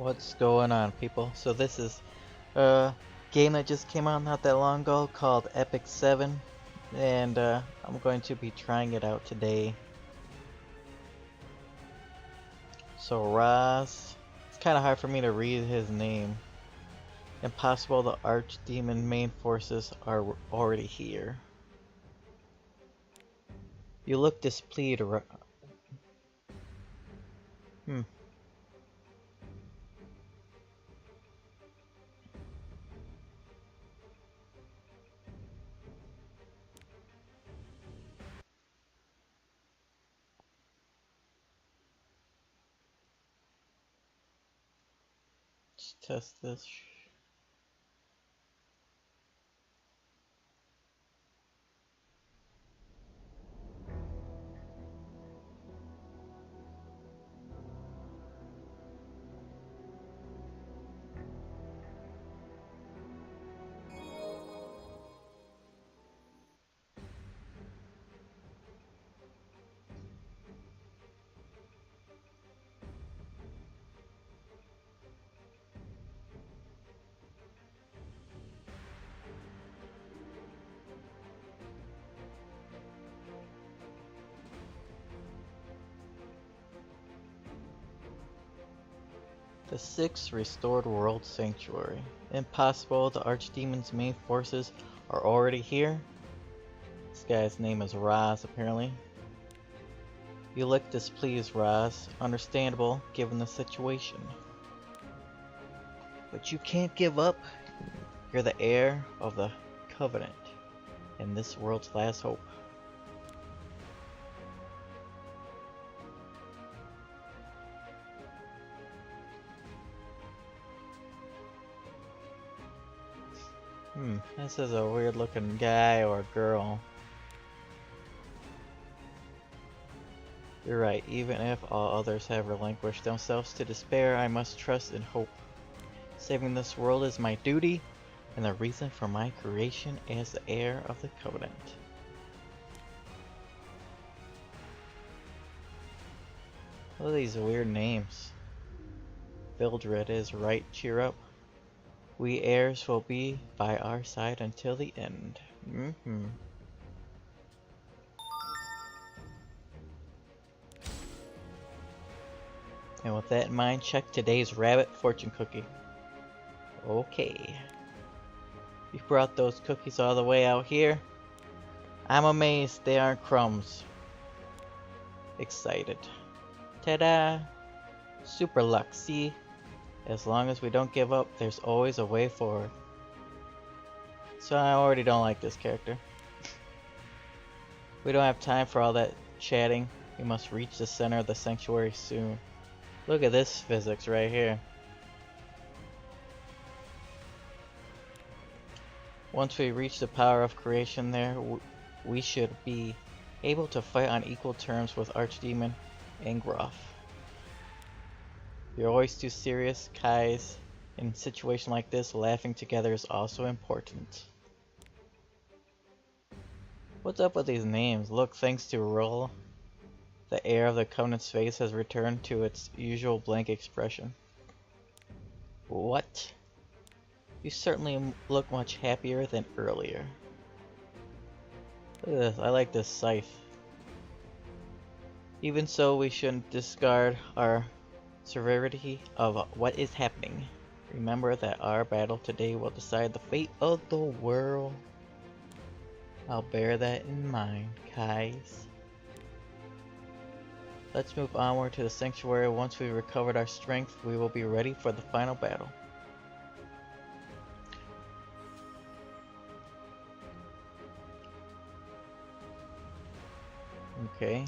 What's going on, people? So this is a game that just came out not that long ago called Epic 7, and I'm going to be trying it out today. So Raz, it's kind of hard for me to read his name. Impossible, the archdemon main forces are already here. You look displeased. Let's test this. The 6th Restored World Sanctuary. Impossible, the archdemon's main forces are already here. This guy's name is Raz, apparently. You look displeased, Raz. Understandable, given the situation. But you can't give up. You're the heir of the Covenant, and this world's last hope. This is a weird looking guy or girl. You're right, even if all others have relinquished themselves to despair, I must trust and hope. Saving this world is my duty, and the reason for my creation as the heir of the Covenant. What are these weird names? Vildred is right, cheer up. We heirs will be by our side until the end. And with that in mind, check today's rabbit fortune cookie. Okay. You brought those cookies all the way out here? I'm amazed they aren't crumbs. Excited. Ta-da! Super luck, see? As long as we don't give up, there's always a way forward. So I already don't like this character. We don't have time for all that chatting. We must reach the center of the sanctuary soon. Look at this physics right here. Once we reach the power of creation there, we should be able to fight on equal terms with Archdemon and Groff. You're always too serious, Kais. In a situation like this, laughing together is also important. What's up with these names? Look, thanks to Roll, the heir of the Covenant's face has returned to its usual blank expression. What? You certainly look much happier than earlier. Look at this, I like this scythe. Even so, we shouldn't discard our severity of what is happening. Remember that our battle today will decide the fate of the world. I'll bear that in mind, Kais. Let's move onward to the sanctuary. Once we've recovered our strength, we will be ready for the final battle. Okay.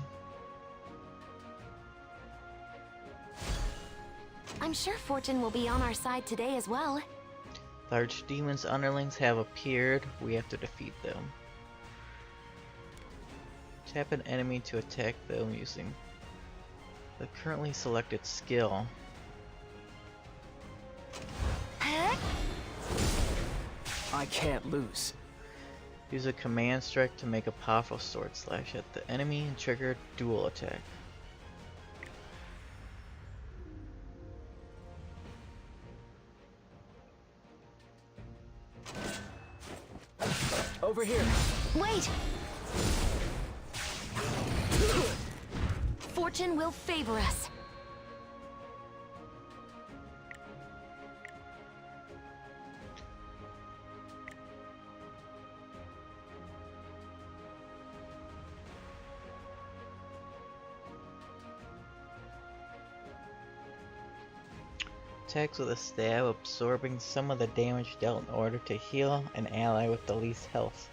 I'm sure fortune will be on our side today as well. The Archdemon's underlings have appeared. We have to defeat them. Tap an enemy to attack them using the currently selected skill. I can't lose. Use a command strike to make a powerful sword slash at the enemy and trigger dual attack. over here. Wait! Fortune will favor us. Attacks with a stab, absorbing some of the damage dealt in order to heal an ally with the least health.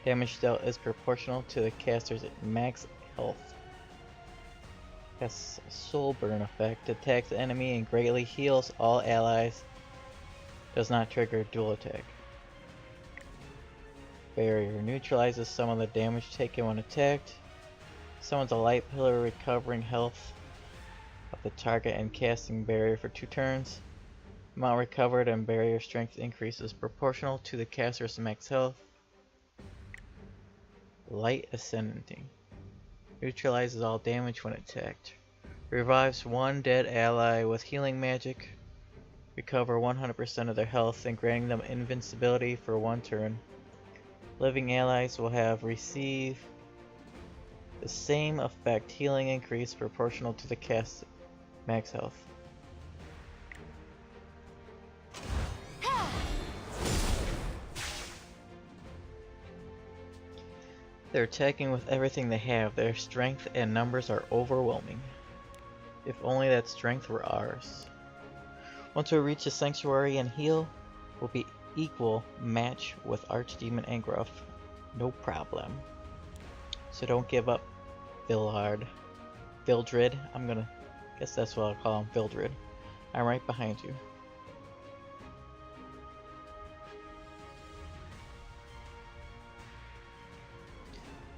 Damage dealt is proportional to the caster's max health. Has a soul burn effect. Attacks the enemy and greatly heals all allies. Does not trigger dual attack. Barrier neutralizes some of the damage taken when attacked. Summons a light pillar, recovering health of the target and casting barrier for 2 turns. Amount recovered and barrier strength increases proportional to the caster's max health. Light ascending. Neutralizes all damage when attacked. Revives 1 dead ally with healing magic. Recover 100% of their health and granting them invincibility for 1 turn. Living allies will have receive the same effect, healing increase proportional to the cast max health. They're attacking with everything they have. Their strength and numbers are overwhelming. If only that strength were ours. Once we reach the sanctuary and heal, we'll be equal match with Archdemon Angruff. No problem. So don't give up, Vildred. Guess that's what I'll call him, Vildred. I'm right behind you.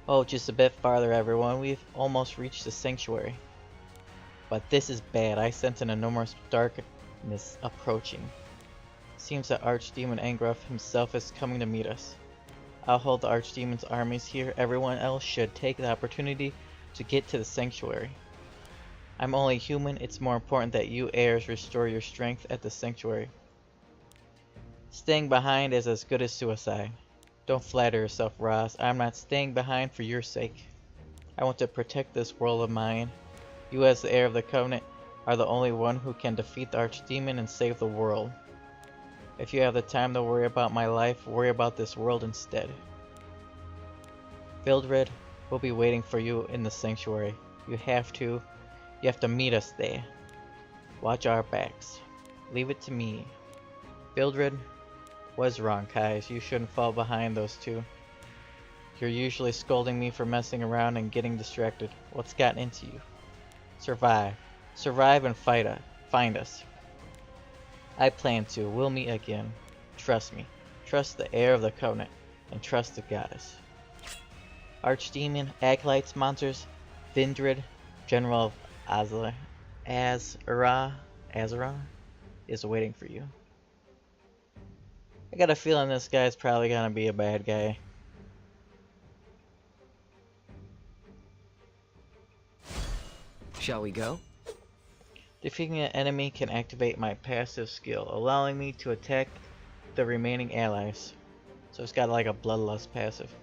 Oh, just a bit farther, everyone. We've almost reached the sanctuary. But this is bad. I sense an enormous darkness approaching. Seems that Archdemon Angruff himself is coming to meet us. I'll hold the Archdemon's armies here. Everyone else should take the opportunity to get to the sanctuary. I'm only human. It's more important that you heirs restore your strength at the sanctuary. Staying behind is as good as suicide. Don't flatter yourself, Roz. I'm not staying behind for your sake. I want to protect this world of mine. You as the heir of the Covenant are the only one who can defeat the Archdemon and save the world. If you have the time to worry about my life, worry about this world instead. Vildred will be waiting for you in the sanctuary. You have to meet us there. Watch our backs. Leave it to me. Vildred was wrong, Kais. You shouldn't fall behind those two. You're usually scolding me for messing around and getting distracted. What's gotten into you? Survive. Survive and find us. I plan to. We'll meet again. Trust me. Trust the heir of the Covenant. And trust the goddess. Archdemon, Acolytes, Monsters, Vindred, General of Azra is waiting for you. I got a feeling this guy's probably gonna be a bad guy. Shall we go? Defeating an enemy can activate my passive skill, allowing me to attack the remaining allies. So it's got like a bloodlust passive.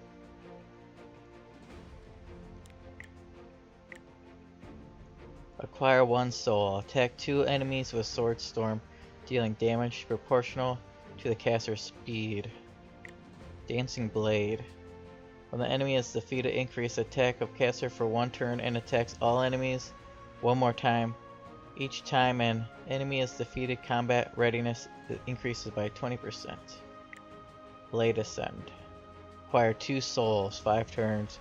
Acquire 1 soul. Attack 2 enemies with Sword Storm, dealing damage proportional to the caster's speed. Dancing Blade. When the enemy is defeated, increase attack of caster for 1 turn and attacks all enemies 1 more time. Each time an enemy is defeated, combat readiness increases by 20%. Blade Ascend. Acquire 2 souls, 5 turns.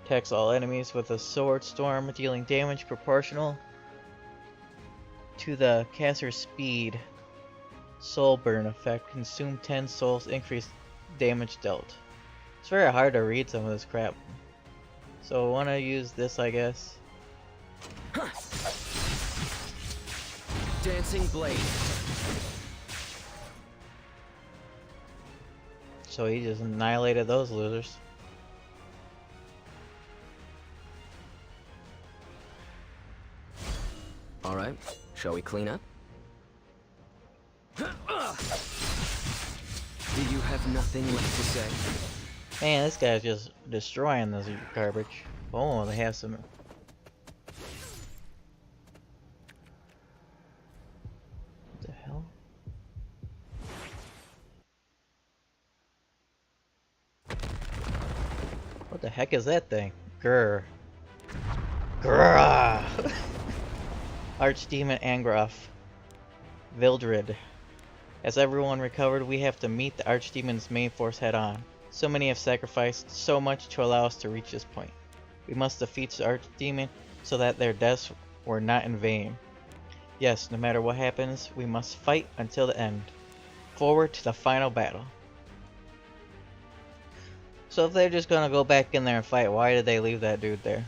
Attacks all enemies with a Sword Storm, dealing damage proportional to the caster's speed. Soul Burn effect. Consume 10 souls, increase damage dealt. It's very hard to read some of this crap. So I want to use this, I guess. Dancing Blade. So he just annihilated those losers. Alright, shall we clean up? Do you have nothing left to say? Man, this guy's just destroying this garbage. Oh, they have some. What the hell? What the heck is that thing? Grr. Grrrr! Archdemon Angroth. Vildred. As everyone recovered, we have to meet the Archdemon's main force head-on. So many have sacrificed so much to allow us to reach this point. We must defeat the Archdemon so that their deaths were not in vain. Yes, no matter what happens, we must fight until the end. Forward to the final battle. So if they're just gonna go back in there and fight, why did they leave that dude there?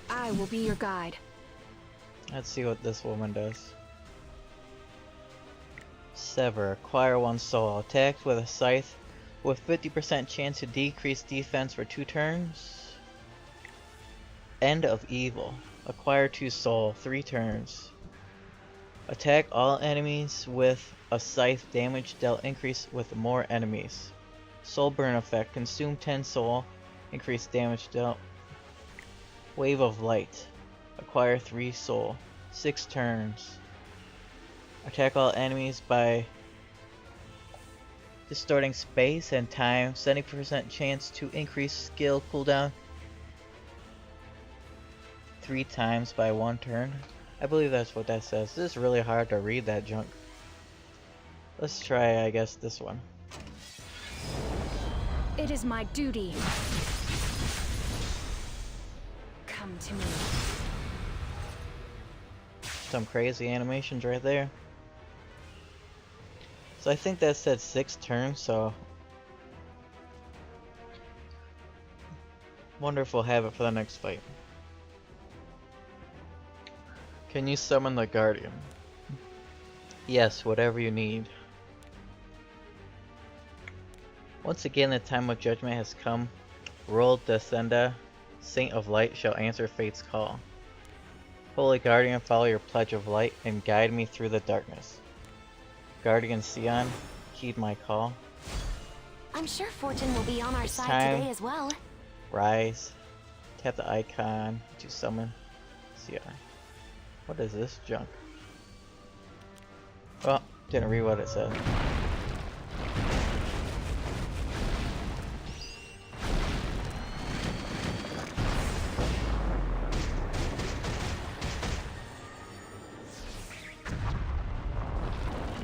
I will be your guide. Let's see what this woman does. Sever. Acquire one soul. Attacked with a scythe with 50% chance to decrease defense for 2 turns. End of Evil. Acquire 2 soul. 3 turns. Attack all enemies with a scythe. Damage dealt increase with more enemies. Soul burn effect. Consume 10 soul. Increase damage dealt. Wave of Light. Acquire 3 soul. 6 turns. Attack all enemies by distorting space and time. 70% chance to increase skill cooldown 3 times by 1 turn. I believe that's what that says. This is really hard to read that junk. Let's try, I guess, this one. It is my duty. Come to me. Some crazy animations right there. So I think that said 6 turns, so wonder if we'll have it for the next fight. Can you summon the Guardian? Yes, whatever you need. Once again, the time of judgment has come. World Descenda, Saint of Light, shall answer fate's call. Holy Guardian, follow your pledge of light and guide me through the darkness. Guardian Sion, heed my call. I'm sure fortune will be on our It's side time. today as well. Rise. Tap the icon to summon Sion. What is this junk? Oh, didn't read what it said.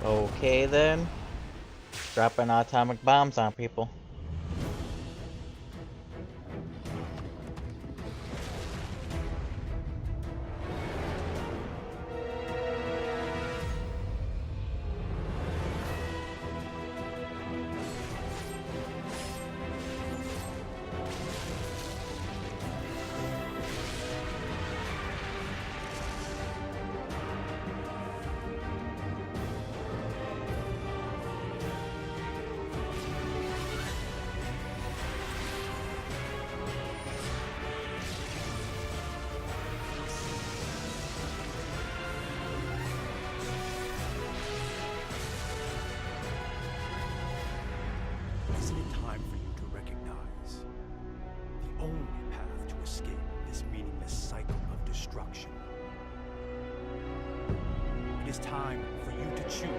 Okay then. Dropping atomic bombs on people. Isn't it time for you to recognize the only path to escape this meaningless cycle of destruction? It is time for you to choose.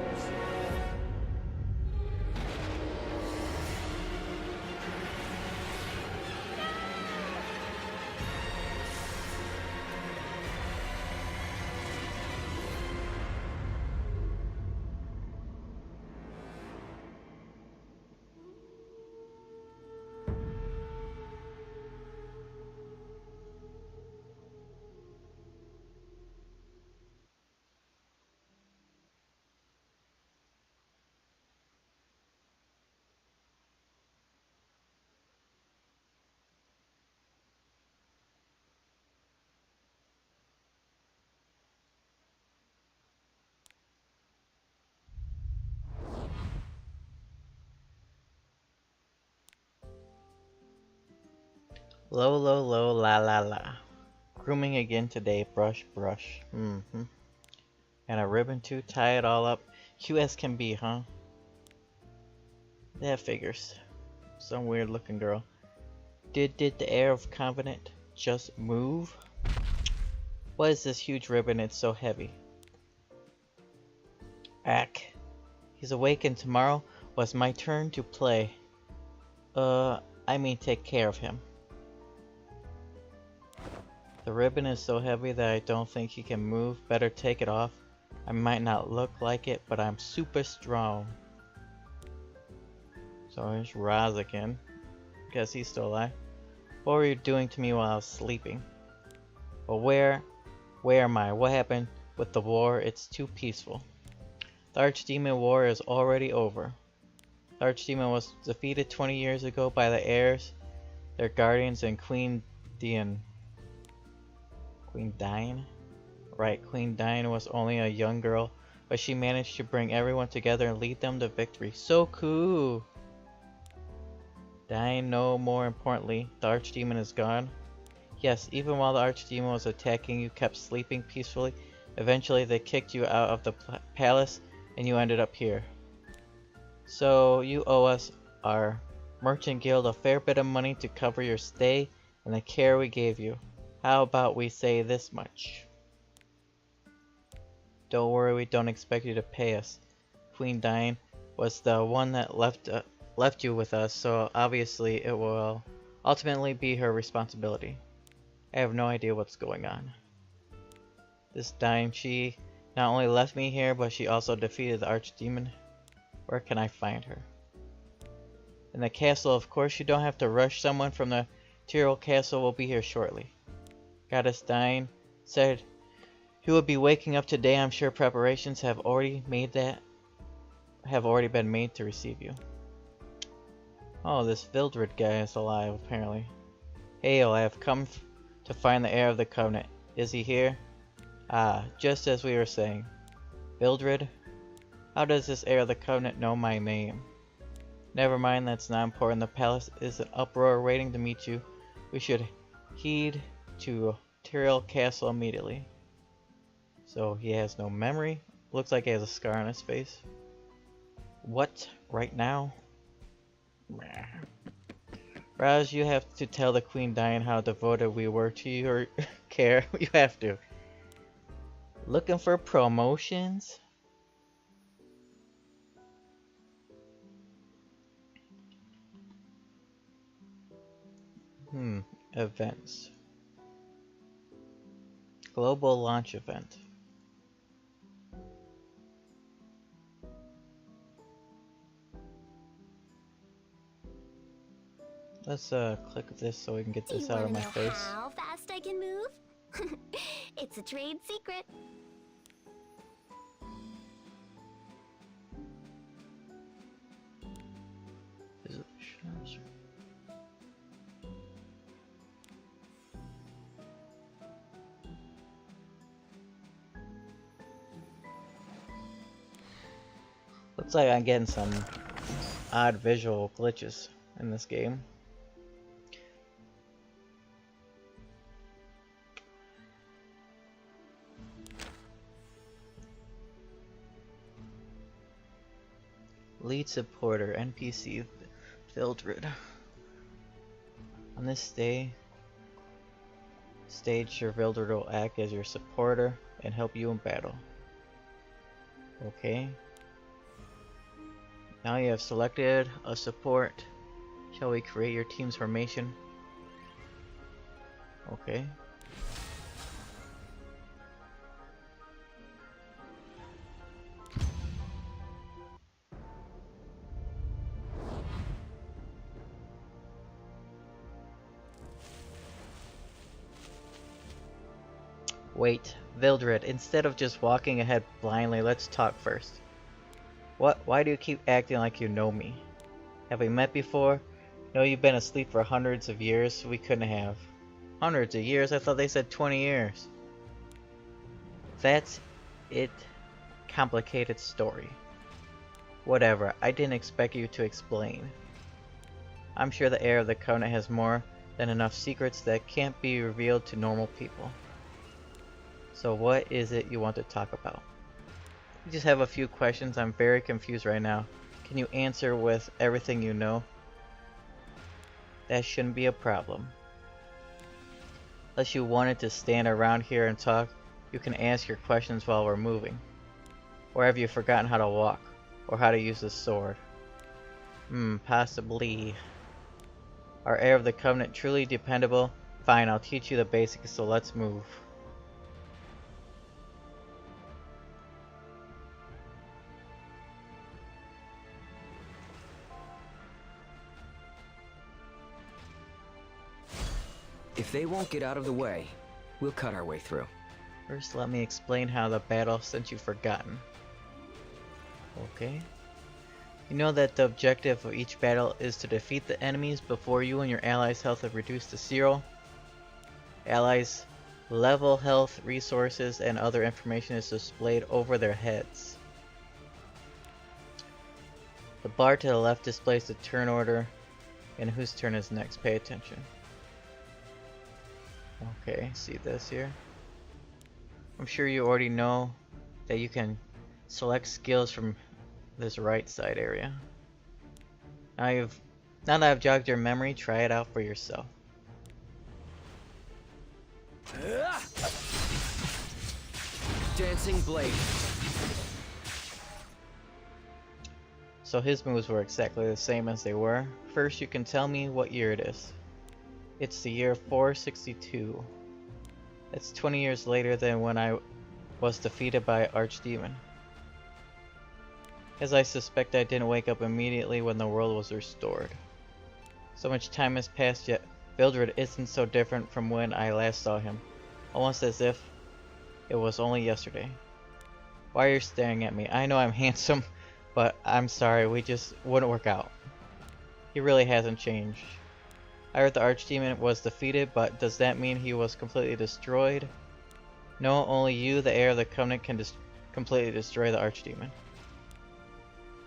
Low, low, low, la, la, la. Grooming again today, brush, brush. And a ribbon to tie it all up. Cute as can be, huh? That figures. Some weird looking girl. Did the air of Covenant just move? What is this huge ribbon? It's so heavy. Ack. He's awake and tomorrow was my turn to play. I mean take care of him. The ribbon is so heavy that I don't think he can move. Better take it off. I might not look like it, but I'm super strong. So here's Raz again. Guess he's still alive. What were you doing to me while I was sleeping? Well, where am I? What happened with the war? It's too peaceful. The Archdemon War is already over. The Archdemon was defeated 20 years ago by the heirs, their guardians, and Queen Dian. Queen Dian? Right, Queen Dian was only a young girl, but she managed to bring everyone together and lead them to victory. So cool! Dian, no more importantly, the Archdemon is gone. Yes, even while the Archdemon was attacking, you kept sleeping peacefully. Eventually they kicked you out of the palace and you ended up here. So you owe us, our merchant guild, a fair bit of money to cover your stay and the care we gave you. How about we say this much? Don't worry, we don't expect you to pay us. Queen Dian was the one that left you with us, so obviously it will ultimately be her responsibility. I have no idea what's going on. This Dian, she not only left me here, but she also defeated the Archdemon. Where can I find her? In the castle, of course. You don't have to rush. Someone from the Tyrell Castle will be here shortly. Goddess Dian said he will be waking up today. I'm sure preparations have already been made to receive you. Oh, this Vildred guy is alive, apparently. Hail, I have come to find the heir of the Covenant. Is he here? Ah, just as we were saying. Vildred? How does this heir of the Covenant know my name? Never mind, that's not important. The palace is in uproar waiting to meet you. We should heed to Tyrell Castle immediately. So he has no memory. Looks like he has a scar on his face. What? Right now? Raz, you have to tell the Queen Dian how devoted we were to your care. You have to. Looking for promotions? Events. Global launch event. Let's click this so we can get this out of my face. How fast I can move? It's a trade secret. Is it? Sure. Looks like I'm getting some odd visual glitches in this game. Lead supporter, NPC, Vildred. On this stage, your Vildred will act as your supporter and help you in battle. Okay. Now you have selected a support. Shall we create your team's formation? Okay. Wait, Vildred, instead of just walking ahead blindly, let's talk first. Why do you keep acting like you know me? Have we met before? No, you've been asleep for hundreds of years. We couldn't have. Hundreds of years? I thought they said 20 years. That's it. Complicated story. Whatever, I didn't expect you to explain. I'm sure the heir of the Covenant has more than enough secrets that can't be revealed to normal people. So what is it you want to talk about? I just have a few questions. I'm very confused right now. Can you answer with everything you know? That shouldn't be a problem. Unless you wanted to stand around here and talk, you can ask your questions while we're moving. Or have you forgotten how to walk? Or how to use the sword? Possibly. Are Heir of the Covenant truly dependable? Fine, I'll teach you the basics, so let's move. If they won't get out of the way, we'll cut our way through. First, let me explain how the battle since you've forgotten. Okay. You know that the objective of each battle is to defeat the enemies before you and your allies' health are reduced to 0. Allies' level, health, resources, and other information is displayed over their heads. The bar to the left displays the turn order and whose turn is next. Pay attention. Okay, see this here? I'm sure you already know that you can select skills from this right side area. Now that I've jogged your memory, try it out for yourself. Dancing blade. So his moves were exactly the same as they were. First, you can tell me what year it is. It's the year 462. That's 20 years later than when I was defeated by Archdemon. As I suspect, I didn't wake up immediately when the world was restored. So much time has passed, yet Vildred isn't so different from when I last saw him. Almost as if it was only yesterday. Why are you staring at me? I know I'm handsome, but I'm sorry, we just wouldn't work out. He really hasn't changed. I heard the Archdemon was defeated, but does that mean he was completely destroyed? No, only you, the Heir of the Covenant, can completely destroy the Archdemon.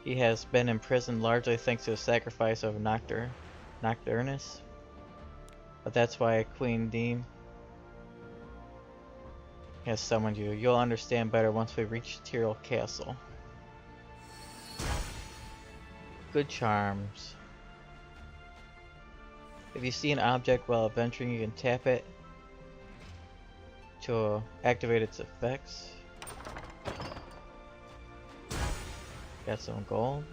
He has been imprisoned largely thanks to the sacrifice of Nocturnus. But that's why Queen Dean has summoned you. You'll understand better once we reach Tyrrell Castle. Good charms. If you see an object while adventuring, you can tap it to activate its effects. Got some gold.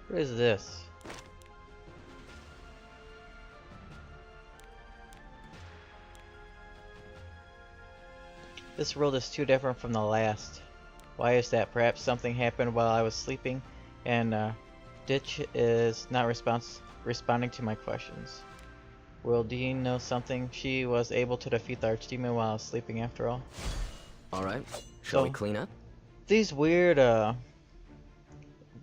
What is this? This world is too different from the last. Why is that? Perhaps something happened while I was sleeping, and Ditch is not responding to my questions. Will Dean know something? She was able to defeat the Archdemon while I was sleeping after all. Alright, shall we So, clean up? These weird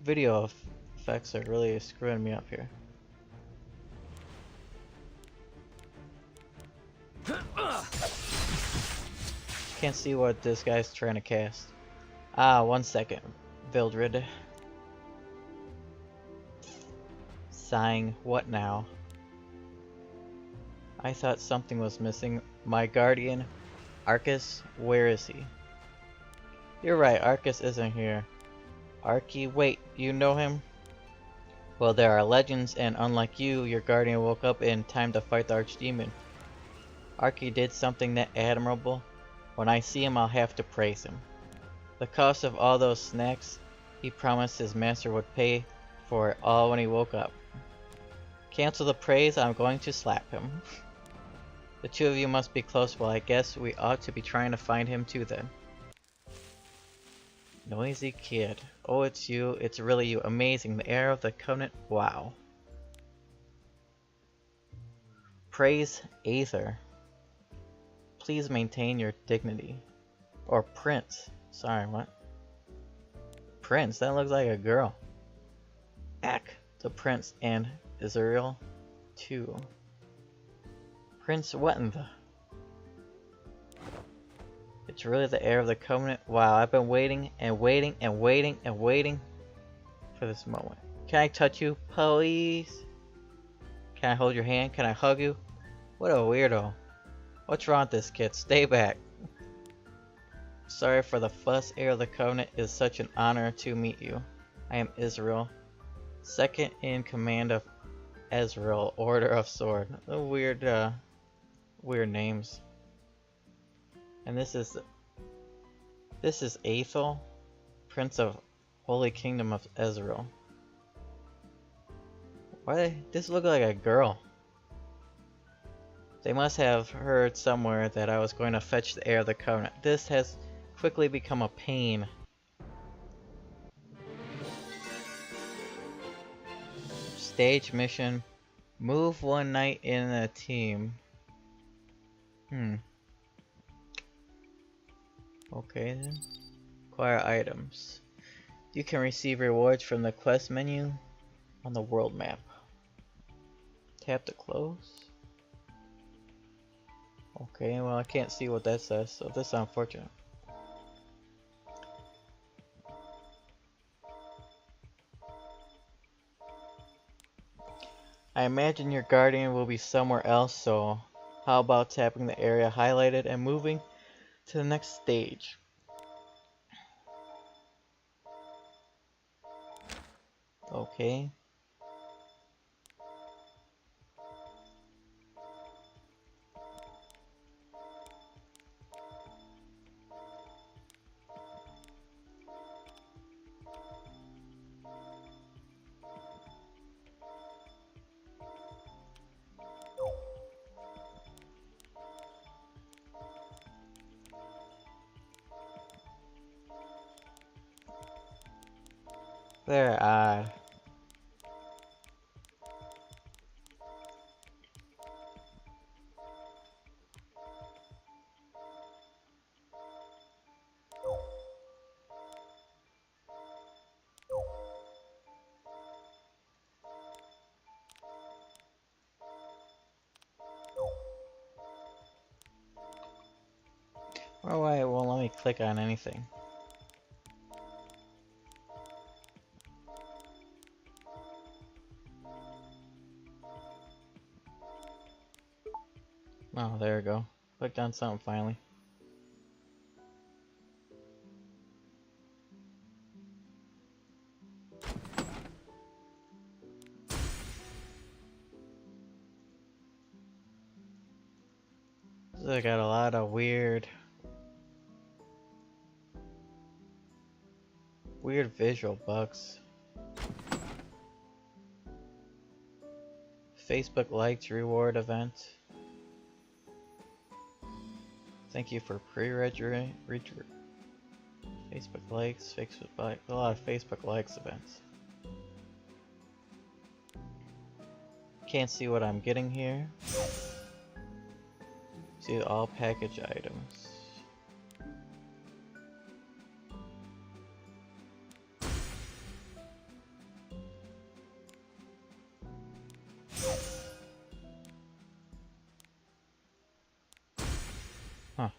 video effects are really screwing me up here. Can't see what this guy's trying to cast. Ah, 1 second. Vildred. Sighing, what now? I thought something was missing. My guardian, Arcus, where is he? You're right, Arcus isn't here. Arky, wait, you know him? Well, there are legends, and unlike you, your guardian woke up in time to fight the Archdemon. Arky did something that admirable. When I see him, I'll have to praise him. The cost of all those snacks, he promised his master would pay for it all when he woke up. Cancel the praise, I'm going to slap him. The two of you must be close, well I guess we ought to be trying to find him too then. Noisy kid. Oh, it's you. It's really you. Amazing. The Heir of the Covenant. Wow. Praise Aether. Please maintain your dignity. Or Prince. Sorry, what? Prince? That looks like a girl. Ack, the Prince, and Israel too. Prince, what in the... It's really the Heir of the Covenant. Wow, I've been waiting and waiting and waiting and waiting for this moment. Can I touch you, please? Can I hold your hand? Can I hug you? What a weirdo. What's wrong with this kid? Stay back. Sorry for the fuss, heir of the Covenant. It is such an honor to meet you. I am Israel, second in command of Ezreal, Order of Sword. Weird names. And this is Aethel, Prince of Holy Kingdom of Ezreal. Why this look like a girl? They must have heard somewhere that I was going to fetch the heir of the Covenant. This has quickly become a pain. Stage mission. Move one knight in a team. Okay then. Acquire items. You can receive rewards from the quest menu on the world map. Tap to close. Okay, well I can't see what that says, so this is unfortunate. I imagine your guardian will be somewhere else, so how about tapping the area highlighted and moving to the next stage? Okay. Very odd. Why it won't let me click on anything? Oh, there we go. Clicked on something finally. I got a lot of weird visual bugs. Facebook likes reward event. Thank you for pre-registering. Facebook likes, a lot of Facebook likes events. Can't see what I'm getting here. See all package items. Huh.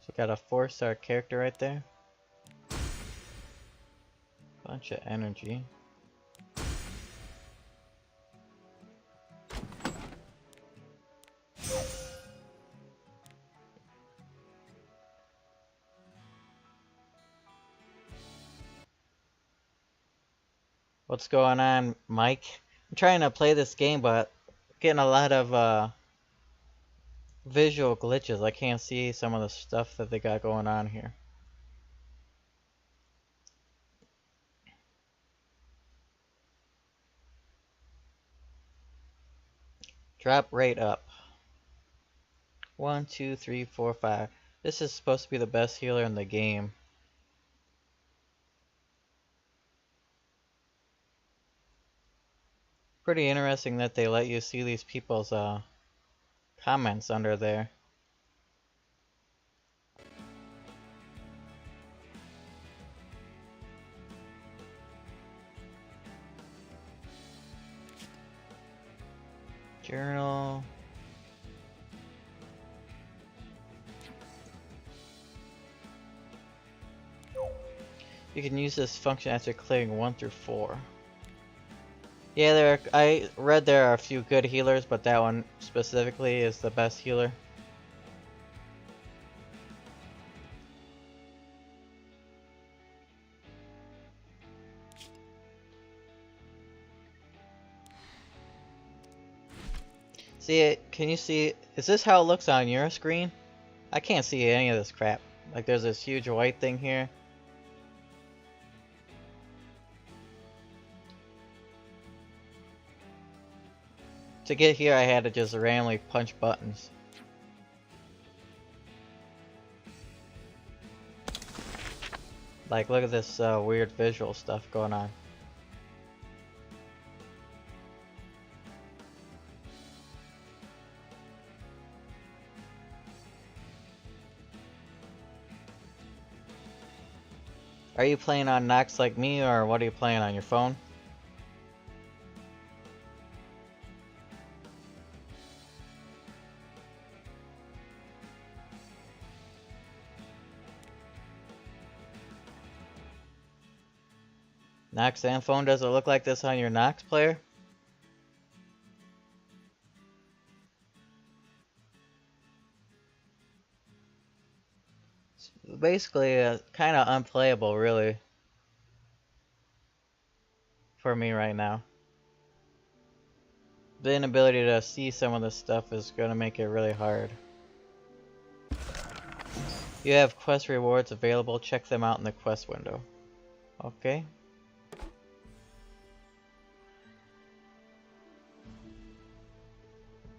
So got a 4-star character right there. Bunch of energy. What's going on, Mike? I'm trying to play this game, but getting a lot of visual glitches. I can't see some of the stuff that they got going on here. Drop rate up. 1, 2, 3, 4, 5. This is supposed to be the best healer in the game. Pretty interesting that they let you see these people's comments under there. Journal. You can use this function after clearing 1 through 4. Yeah, I read there are a few good healers, but that one specifically is the best healer. See it? Can you see? Is this how it looks on your screen? I can't see any of this crap. Like there's this huge white thing here. To get here I had to just randomly punch buttons. Like look at this weird visual stuff going on. Are you playing on Nox like me, or what are you playing on your phone? Nox and phone, does it look like this on your Nox player? It's basically kind of unplayable, really, for me right now. The inability to see some of this stuff is going to make it really hard. You have quest rewards available, check them out in the quest window. Okay.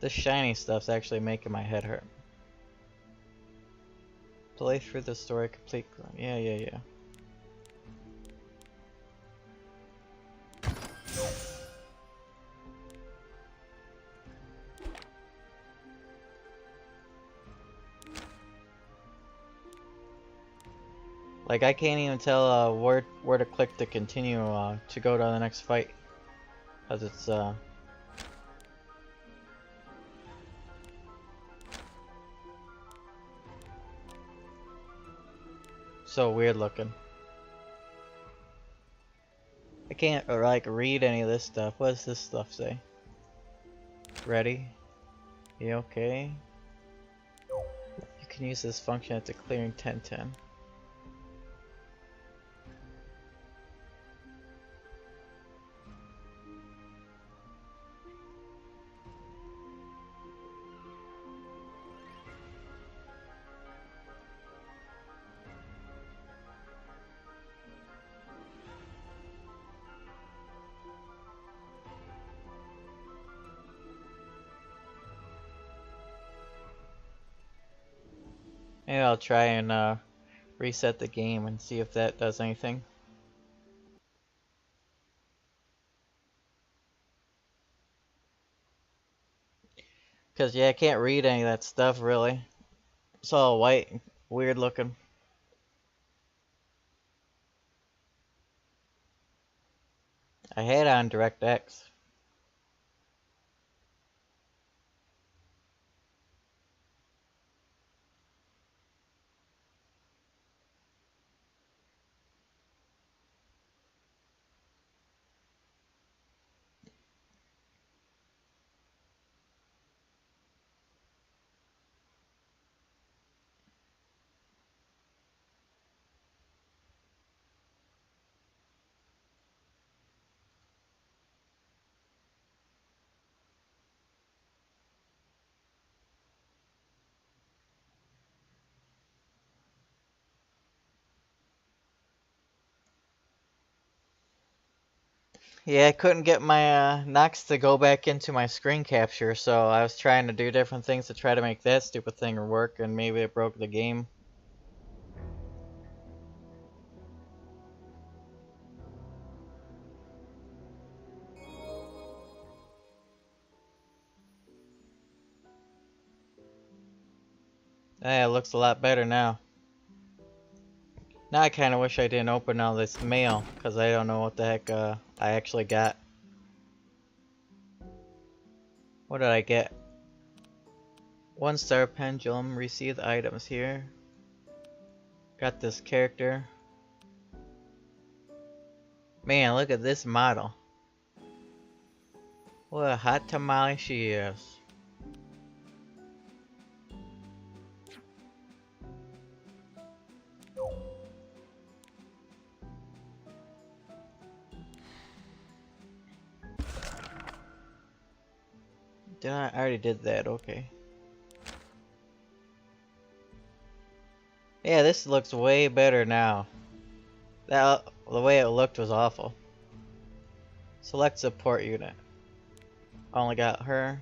This shiny stuff's actually making my head hurt. Play through the story complete. Yeah. Like I can't even tell where to click to continue to go to the next fight, cause it's so weird looking. I can't like read any of this stuff. What does this stuff say? Ready? You okay? You can use this function after clearing 1010. Maybe I'll try and reset the game and see if that does anything. Cause yeah, I can't read any of that stuff really. It's all white and weird looking. I had on DirectX. Yeah, I couldn't get my Nox to go back into my screen capture, so I was trying to do different things to try to make that stupid thing work, and maybe it broke the game. Yeah, it looks a lot better now. Now I kind of wish I didn't open all this mail, because I don't know what the heck I actually got. What did I get? 1-star pendulum, received items here. Got this character. Man, look at this model. What a hot tamale she is. I already did that, okay. Yeah, this looks way better now. The way it looked was awful. Select support unit. Only got her.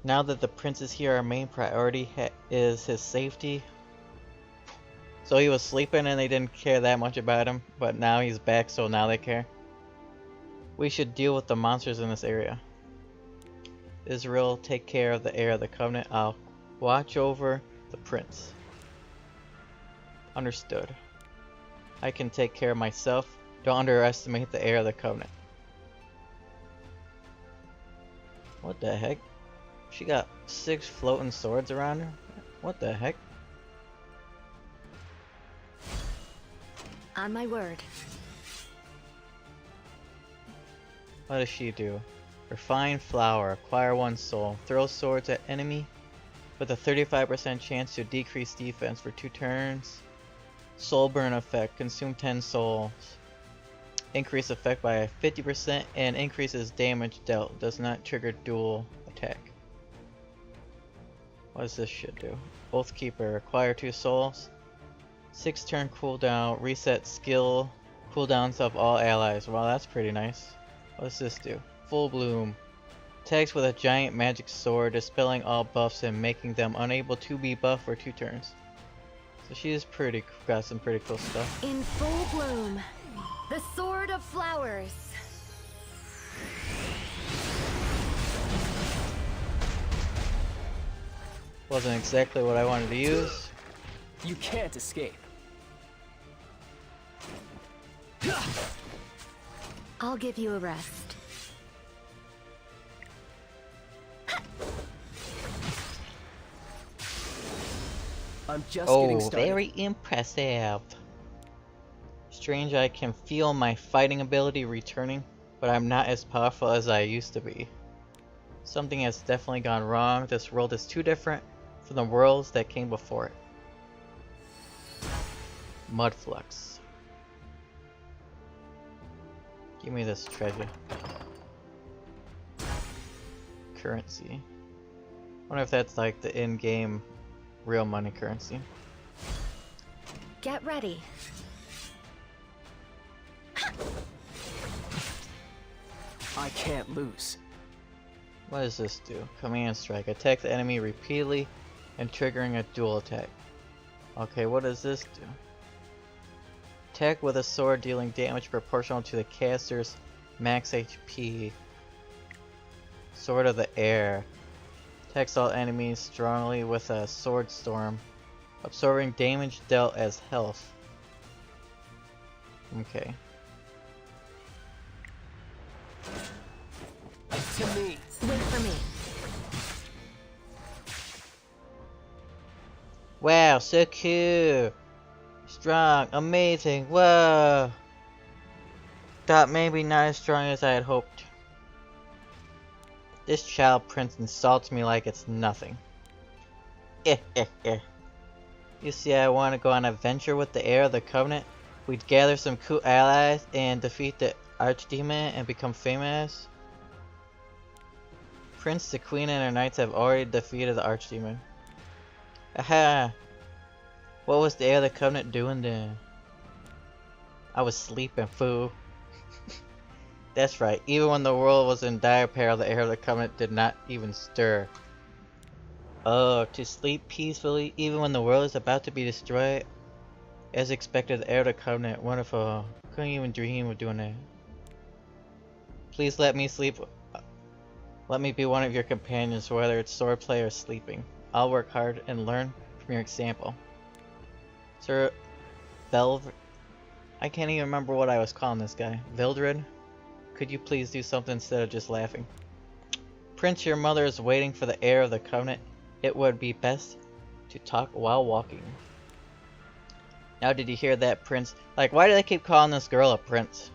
Now that the prince is here, our main priority is his safety. So he was sleeping and they didn't care that much about him, but now he's back, so now they care. We should deal with the monsters in this area. Israel, take care of the heir of the covenant. I'll watch over the prince. Understood. I can take care of myself. Don't underestimate the heir of the covenant. What the heck? She got 6 floating swords around her? What the heck? On my word. What does she do? Refine flower. Acquire 1 soul. Throw swords at enemy with a 35% chance to decrease defense for 2 turns. Soul burn effect. Consume 10 souls. Increase effect by 50% and increases damage dealt. Does not trigger dual attack. What does this shit do? Oathkeeper. Acquire 2 souls. 6 turn cooldown. Reset skill cooldowns of all allies. Wow, that's pretty nice. What does this do? Full bloom. Attacks with a giant magic sword, dispelling all buffs and making them unable to be buffed for 2 turns. So she's got some pretty cool stuff. In full bloom. The Sword of Flowers. Wasn't exactly what I wanted to use. You can't escape. I'll give you a rest. I'm just getting Oh, started. very impressive. Strange, I can feel my fighting ability returning, but I'm not as powerful as I used to be. Something has definitely gone wrong. This world is too different from the worlds that came before it. Mudflux. Give me this treasure. Currency. Wonder if that's like the in-game real money currency. Get ready. I can't lose. What does this do? Command strike. Attack the enemy repeatedly and triggering a dual attack. Okay, what does this do? Attack with a sword dealing damage proportional to the caster's max HP. Sword of the Air. Attacks all enemies strongly with a sword storm, absorbing damage dealt as health. Okay. To me. Wait for me. Wow, so cool. Strong, amazing, whoa. Thought maybe not as strong as I had hoped. This child prince insults me like it's nothing. You see, I want to go on an adventure with the heir of the covenant. We'd gather some cool allies and defeat the archdemon and become famous. Prince, the queen, and her knights have already defeated the archdemon. Aha! What was the heir of the covenant doing then? I was sleeping, fool. That's right, even when the world was in dire peril, the heir of the covenant did not even stir. Oh, to sleep peacefully, even when the world is about to be destroyed? As expected, the heir of the covenant, wonderful. Couldn't even dream of doing that. Please let me sleep. Let me be one of your companions, whether it's swordplay or sleeping. I'll work hard and learn from your example. Sir I can't even remember what I was calling this guy. Vildred? Could you please do something instead of just laughing? Prince, your mother is waiting for the heir of the covenant. It would be best to talk while walking. Now did you hear that, Prince? Like, why do they keep calling this girl a prince?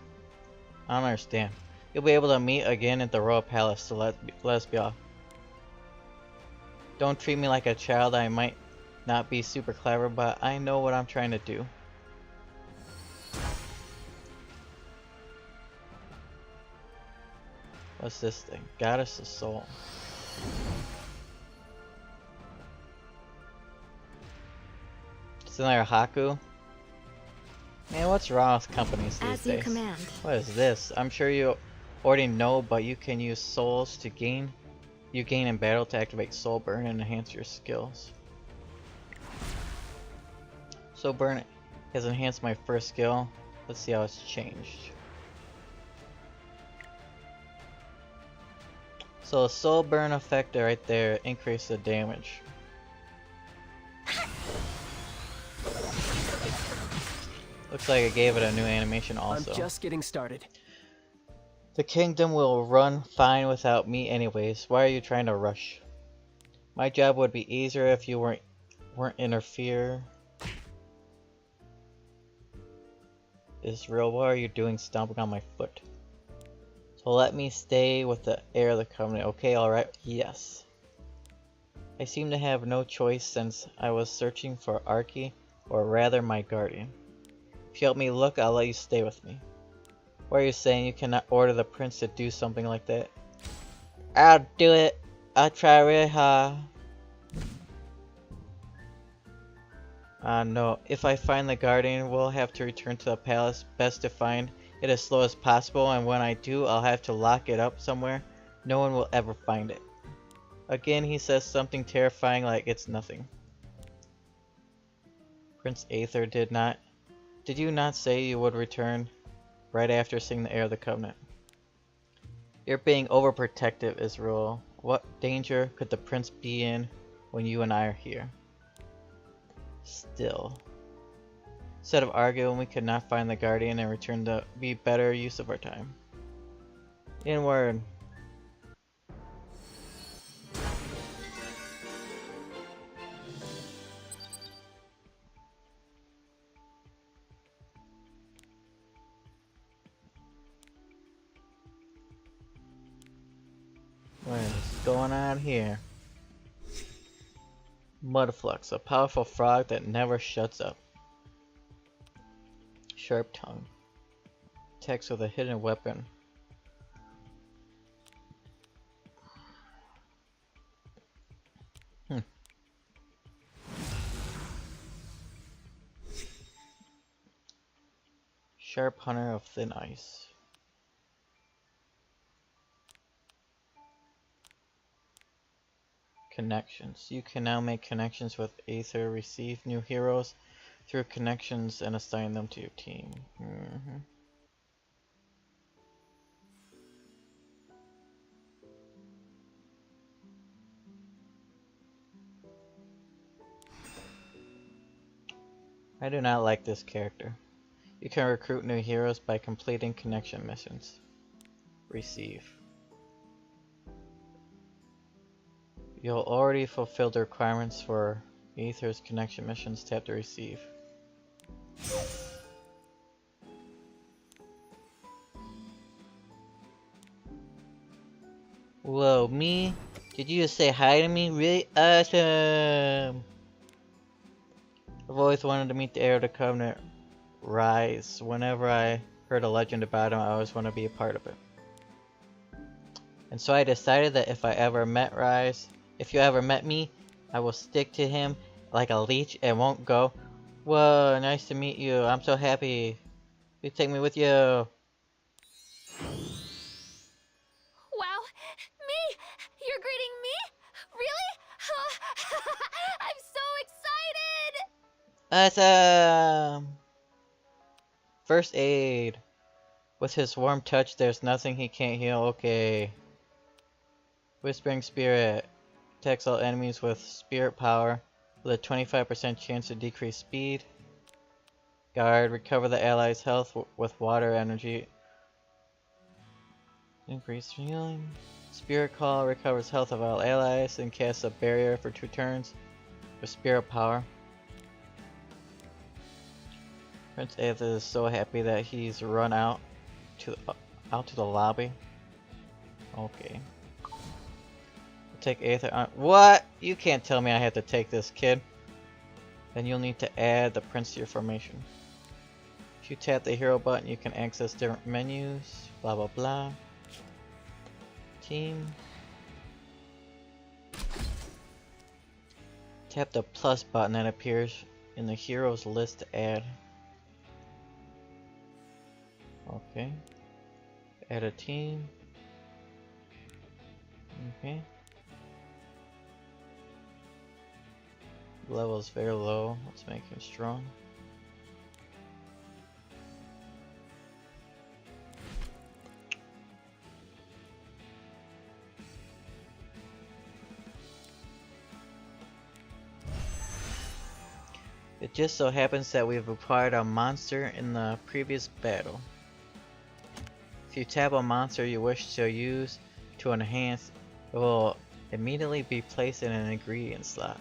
I don't understand. You'll be able to meet again at the royal palace, so let us be off. Don't treat me like a child. I might not be super clever, but I know what I'm trying to do. What's this thing? Goddess of Soul. It's another Haku. Man, what's wrong with companies these As days? you command. What is this? I'm sure you already know, but you can use souls to gain. You gain in battle to activate Soul Burn and enhance your skills. Soul Burn has enhanced my first skill. Let's see how it's changed. So a Soul Burn effect right there increased the damage. Looks like it gave it a new animation also. I'm just getting started. The kingdom will run fine without me anyways. Why are you trying to rush? My job would be easier if you weren't interfere. Israel, what are you doing stomping on my foot? So let me stay with the heir of the covenant. Okay, alright. Yes. I seem to have no choice since I was searching for Archie, or rather my guardian. If you help me look, I'll let you stay with me. What are you saying? You cannot order the prince to do something like that? I'll do it. I'll try really hard. No. If I find the guardian, we'll have to return to the palace. Best to find it as slow as possible, and when I do, I'll have to lock it up somewhere. No one will ever find it. Again, he says something terrifying like it's nothing. Prince Aether did you not say you would return right after seeing the heir of the covenant? You're being overprotective, Israel. What danger could the prince be in when you and I are here? Still. Instead of arguing, we could not find the guardian and return to be better use of our time. Inward. What is going on here? Mudflux, a powerful frog that never shuts up. Sharp tongue. Attacks with a hidden weapon. Sharp hunter of thin ice. Connections. You can now make connections with Aether, receive new heroes through connections, and assign them to your team. I do not like this character. You can recruit new heroes by completing connection missions. Receive. You'll already fulfill the requirements for Aether's connection missions. Tap to receive. Whoa, me? Did you just say hi to me? Really awesome! I've always wanted to meet the heir of the covenant, Rise. Whenever I heard a legend about him, I always want to be a part of it. And so I decided that if you ever met me, I will stick to him like a leech and won't go. Whoa, nice to meet you. I'm so happy. Please take me with you. Wow, me? You're greeting me? Really? I'm so excited! Awesome! First aid. With his warm touch, there's nothing he can't heal. Okay. Whispering Spirit. Attacks all enemies with spirit power with a 25% chance to decrease speed. Guard, recover the allies' health with water energy. Increase healing. Spirit Call recovers health of all allies and casts a barrier for 2 turns with spirit power. Prince Aether is so happy that he's run out to the lobby. Okay. We'll take Aether on. What? You can't tell me I have to take this, kid. Then you'll need to add the prince to your formation. If you tap the hero button, you can access different menus. Blah blah blah. Team. Tap the plus button that appears in the heroes list to add. Okay. Add a team. Okay. Level is very low. Let's make him strong. It just so happens that we've acquired a monster in the previous battle. If you tap a monster you wish to use to enhance, it will immediately be placed in an ingredient slot.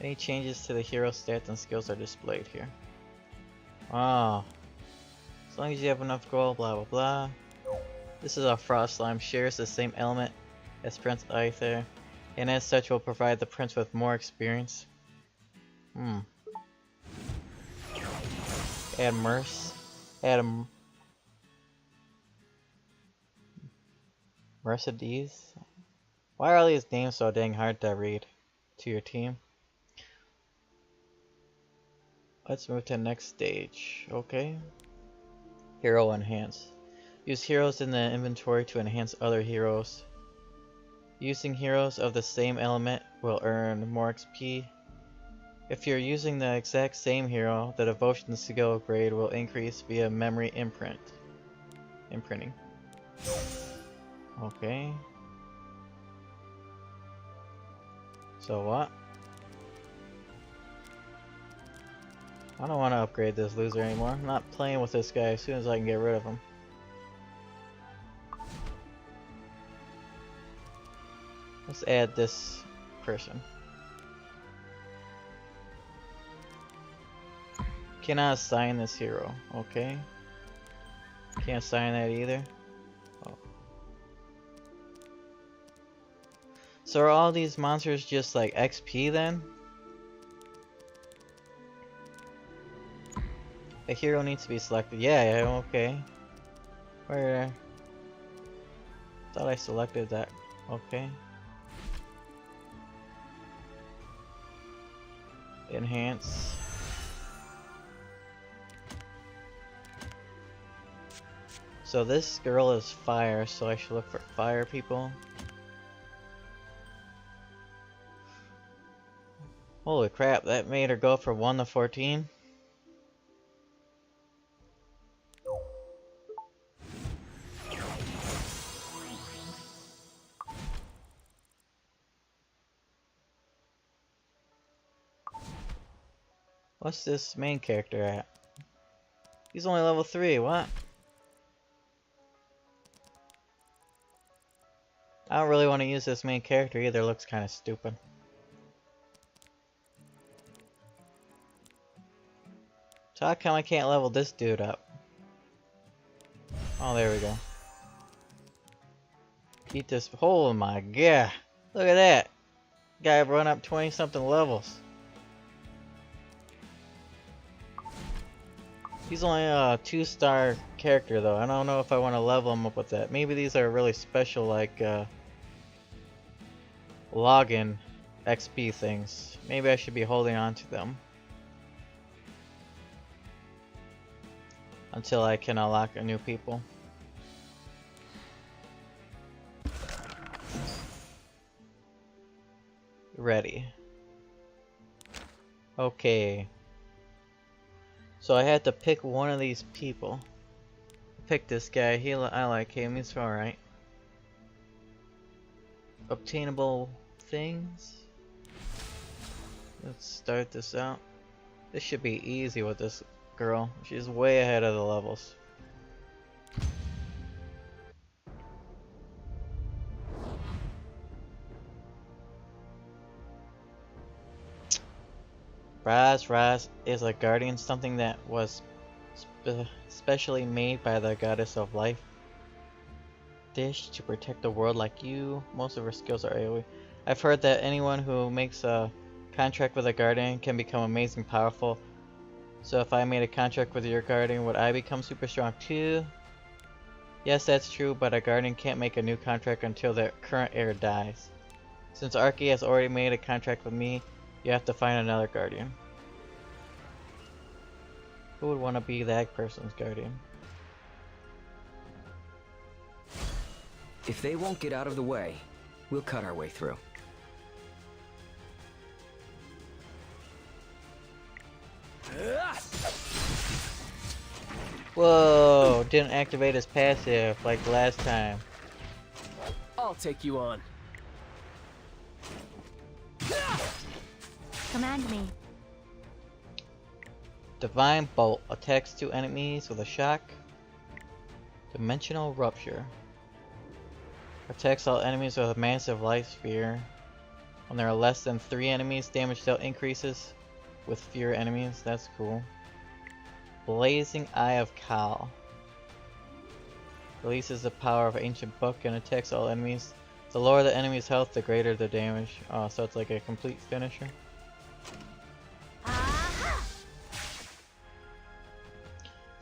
Any changes to the hero stats and skills are displayed here. Oh. As long as you have enough gold, blah blah blah. This is a frost slime, shares the same element as Prince Aether, and as such will provide the prince with more experience. Add Merce. Add a Mercedes. Why are all these names so dang hard to read to your team? Let's move to the next stage. Okay. Hero Enhance. Use heroes in the inventory to enhance other heroes. Using heroes of the same element will earn more XP. If you're using the exact same hero, the devotion skill grade will increase via memory imprinting. Okay. So what? I don't want to upgrade this loser anymore. I'm not playing with this guy as soon as I can get rid of him. Let's add this person. Cannot assign this hero. Okay. Can't assign that either. Oh. So are all these monsters just like XP then? A hero needs to be selected. Yeah, okay. Where? Thought I selected that. Okay. Enhance. So this girl is fire, so I should look for fire people. Holy crap, that made her go from 1 to 14. What's this main character at? He's only level 3, what? I don't really want to use this main character either, looks kind of stupid. So how come I can't level this dude up? Oh, there we go. Eat this. Oh my god. Look at that. Guy run up 20 something levels. He's only a 2-star character though. I don't know if I want to level him up with that. Maybe these are really special like login XP things. Maybe I should be holding on to them until I can unlock a new people. Ready. Okay. So I had to pick one of these people. Pick this guy. I like him. He's alright. Obtainable things. Let's start this out. This should be easy with this girl. She's way ahead of the levels. Raz is a guardian, something that was specially made by the goddess of life. Dish to protect the world like you. Most of her skills are AoE. I've heard that anyone who makes a contract with a guardian can become amazing powerful. So if I made a contract with your guardian, would I become super strong too? Yes, that's true, but a guardian can't make a new contract until their current heir dies. Since Arky has already made a contract with me, you have to find another guardian. Who would want to be that person's guardian? If they won't get out of the way, we'll cut our way through. Whoa, didn't activate his passive like last time. I'll take you on. Command me. Divine Bolt attacks 2 enemies with a shock. Dimensional Rupture attacks all enemies with a massive life sphere. When there are less than 3 enemies, damage dealt increases with fewer enemies. That's cool. Blazing Eye of Kal releases the power of Ancient Book and attacks all enemies. The lower the enemy's health, the greater the damage. Oh, so it's like a complete finisher.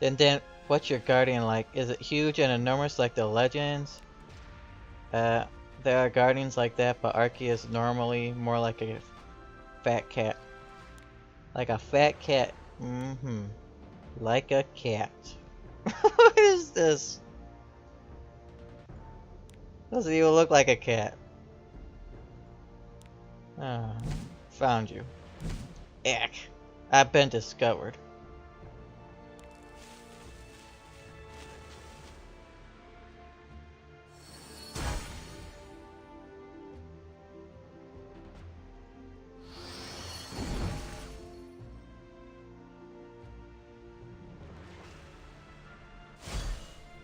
Then, what's your guardian like? Is it huge and enormous like the legends? There are guardians like that, but Arky is normally more like a fat cat. Like a fat cat. Like a cat. What is this? Doesn't even look like a cat. Ah, found you. Eck. I've been discovered.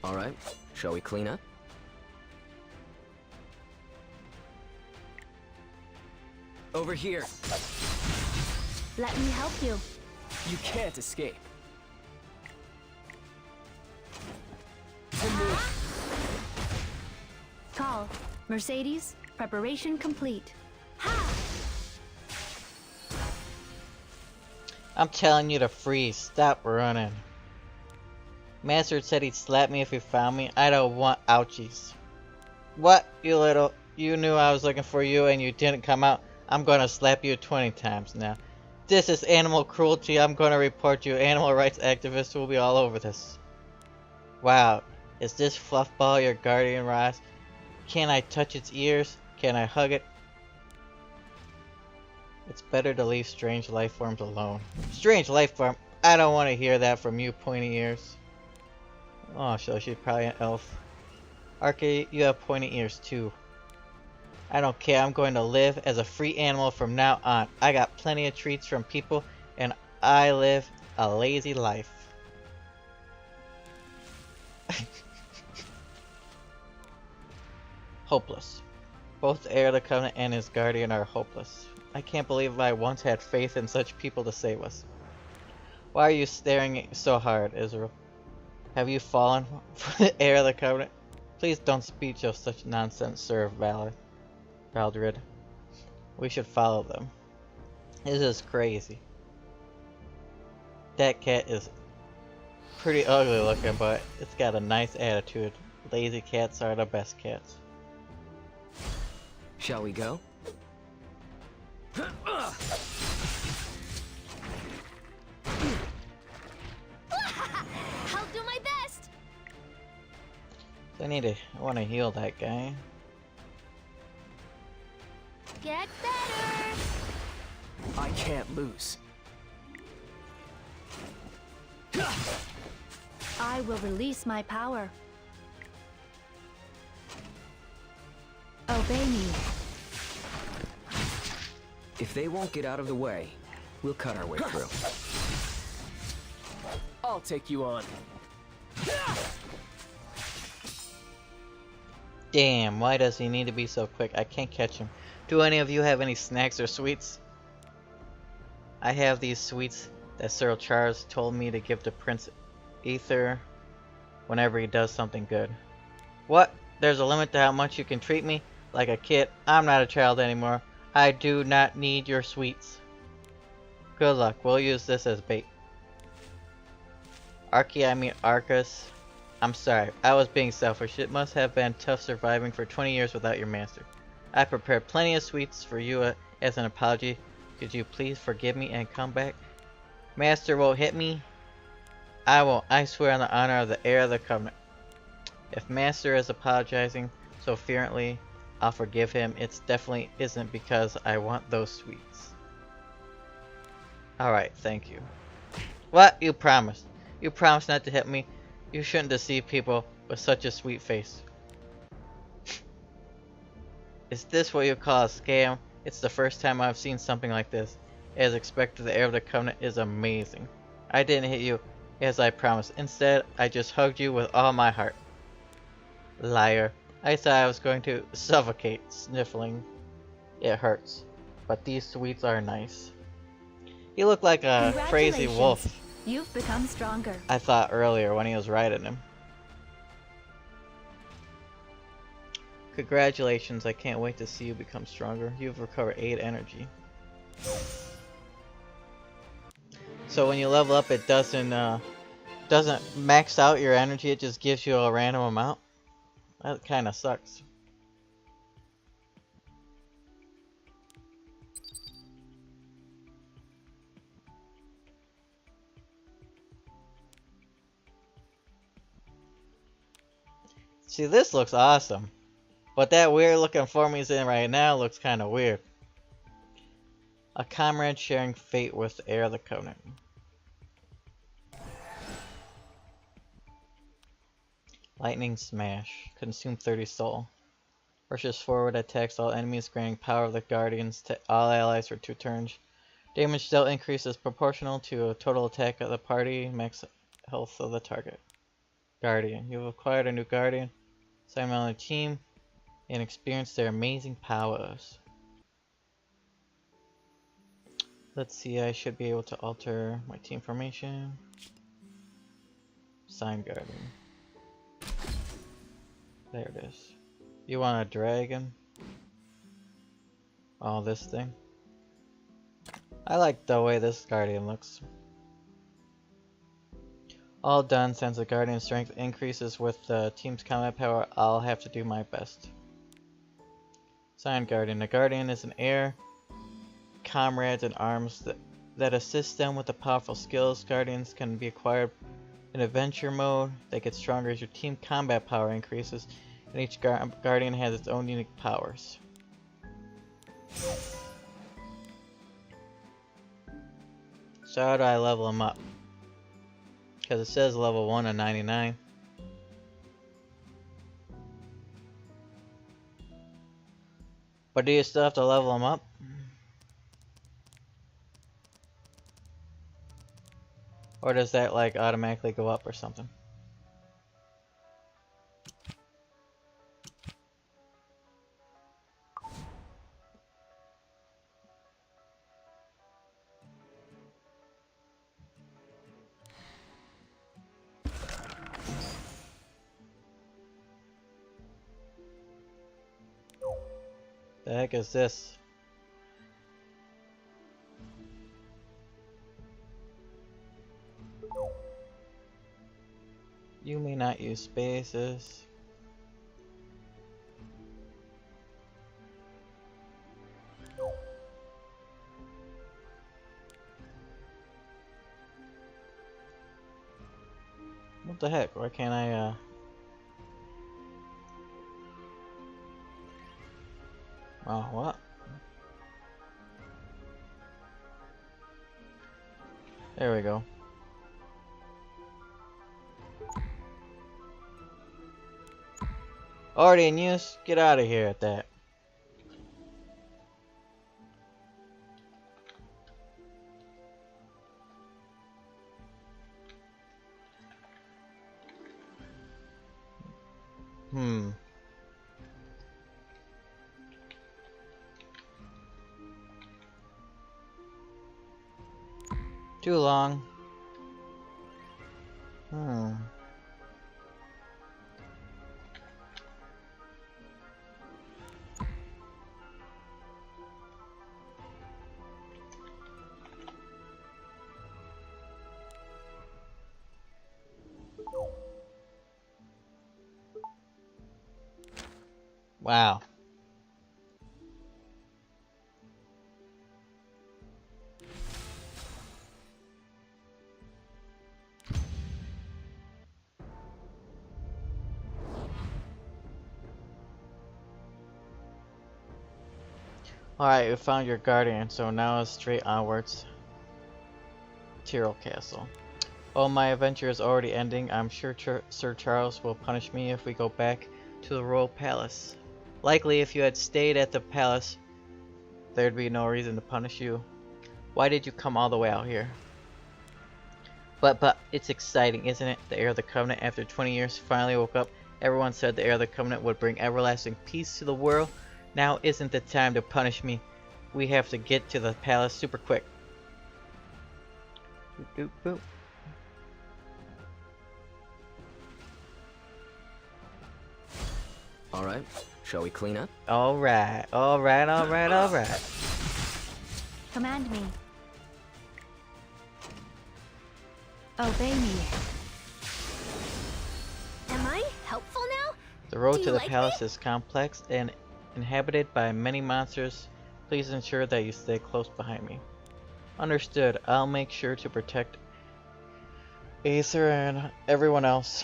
All right, shall we clean up? Over here. Let me help you. You can't escape. Call. Mercedes, preparation complete. I'm telling you to freeze. Stop running. Master said he'd slap me if he found me. I don't want ouchies. What, you little... You knew I was looking for you and you didn't come out. I'm gonna slap you 20 times now. This is animal cruelty. I'm gonna report you. Animal rights activists will be all over this. Wow. Is this fluffball your guardian, Ross? Can I touch its ears? Can I hug it? It's better to leave strange life forms alone. Strange life form? I don't want to hear that from you, pointy ears. Oh, so she's probably an elf. Arky, you have pointy ears too. I don't care, I'm going to live as a free animal from now on. I got plenty of treats from people, and I live a lazy life. Hopeless. Both the heir of the Covenant and his guardian are hopeless. I can't believe I once had faith in such people to save us. Why are you staring so hard, Israel? Have you fallen for the heir of the Covenant? Please don't speak of such nonsense, Sir Valdred. We should follow them. This is crazy. That cat is pretty ugly looking, but it's got a nice attitude. Lazy cats are the best cats. Shall we go? I'll do my best. I want to heal that guy. Get better. I can't lose. I will release my power. Obey me. If they won't get out of the way, we'll cut our way through. I'll take you on. Damn, why does he need to be so quick? I can't catch him. Do any of you have any snacks or sweets? I have these sweets that Sir Charles told me to give to Prince Ether whenever he does something good. What? There's a limit to how much you can treat me like a kid. I'm not a child anymore. I do not need your sweets. Good luck. We'll use this as bait. Arcus. I'm sorry. I was being selfish. It must have been tough surviving for 20 years without your master. I prepared plenty of sweets for you as an apology. Could you please forgive me and come back? Master won't hit me. I won't. I swear on the honor of the heir of the covenant. If Master is apologizing so fervently, I'll forgive him. It definitely isn't because I want those sweets. Alright, thank you. What? You promised. You promised not to hit me. You shouldn't deceive people with such a sweet face. Is this what you call a scam? It's the first time I've seen something like this. As expected, the heir of the covenant is amazing. I didn't hit you as I promised. Instead, I just hugged you with all my heart. Liar. I thought I was going to suffocate, sniffling. It hurts. But these sweets are nice. He looked like a crazy wolf. You've become stronger. I thought earlier when he was riding him. Congratulations, I can't wait to see you become stronger. You've recovered 8 energy. So when you level up, it doesn't max out your energy, it just gives you a random amount. That kinda sucks. See, this looks awesome. But that weird looking form he's in right now looks kinda weird. A comrade sharing fate with the heir of the covenant. Lightning Smash. Consume 30 soul. Rushes forward, attacks all enemies, granting power of the guardians to all allies for 2 turns. Damage dealt increases proportional to a total attack of the party, max health of the target. Guardian. You've acquired a new guardian. Sign them on the team and experience their amazing powers. Let's see, I should be able to alter my team formation. Sign Guardian. There it is. You want a dragon? Oh, this thing. I like the way this guardian looks. All done. Since the guardian strength increases with the team's combat power, I'll have to do my best. Sign Guardian. The guardian is an heir, comrades in arms that assist them with the powerful skills. Guardians can be acquired in adventure mode. They get stronger as your team combat power increases, and each guardian has its own unique powers. So how do I level them up? Because it says level 1 of 99. But do you still have to level them up? Or does that like automatically go up or something? The heck is this? You may not use spaces. What the heck? Why can't I, Oh, what? There we go. Already in use? Get out of here at that. Too long. Wow. Alright, we found your guardian, so now it's straight onwards. Tyrrell Castle. Oh, my adventure is already ending. I'm sure Sir Charles will punish me if we go back to the royal palace. Likely, if you had stayed at the palace, there'd be no reason to punish you. Why did you come all the way out here? But it's exciting, isn't it? The heir of the Covenant, after 20 years, finally woke up. Everyone said the heir of the Covenant would bring everlasting peace to the world. Now isn't the time to punish me. We have to get to the palace super quick. Boop, boop, boop. Alright, shall we clean up? Alright. Command me. Obey me. Am I helpful now? The road Do to you the like palace me? is complex and inhabited by many monsters. Please ensure that you stay close behind me. Understood. I'll make sure to protect Aether and everyone else.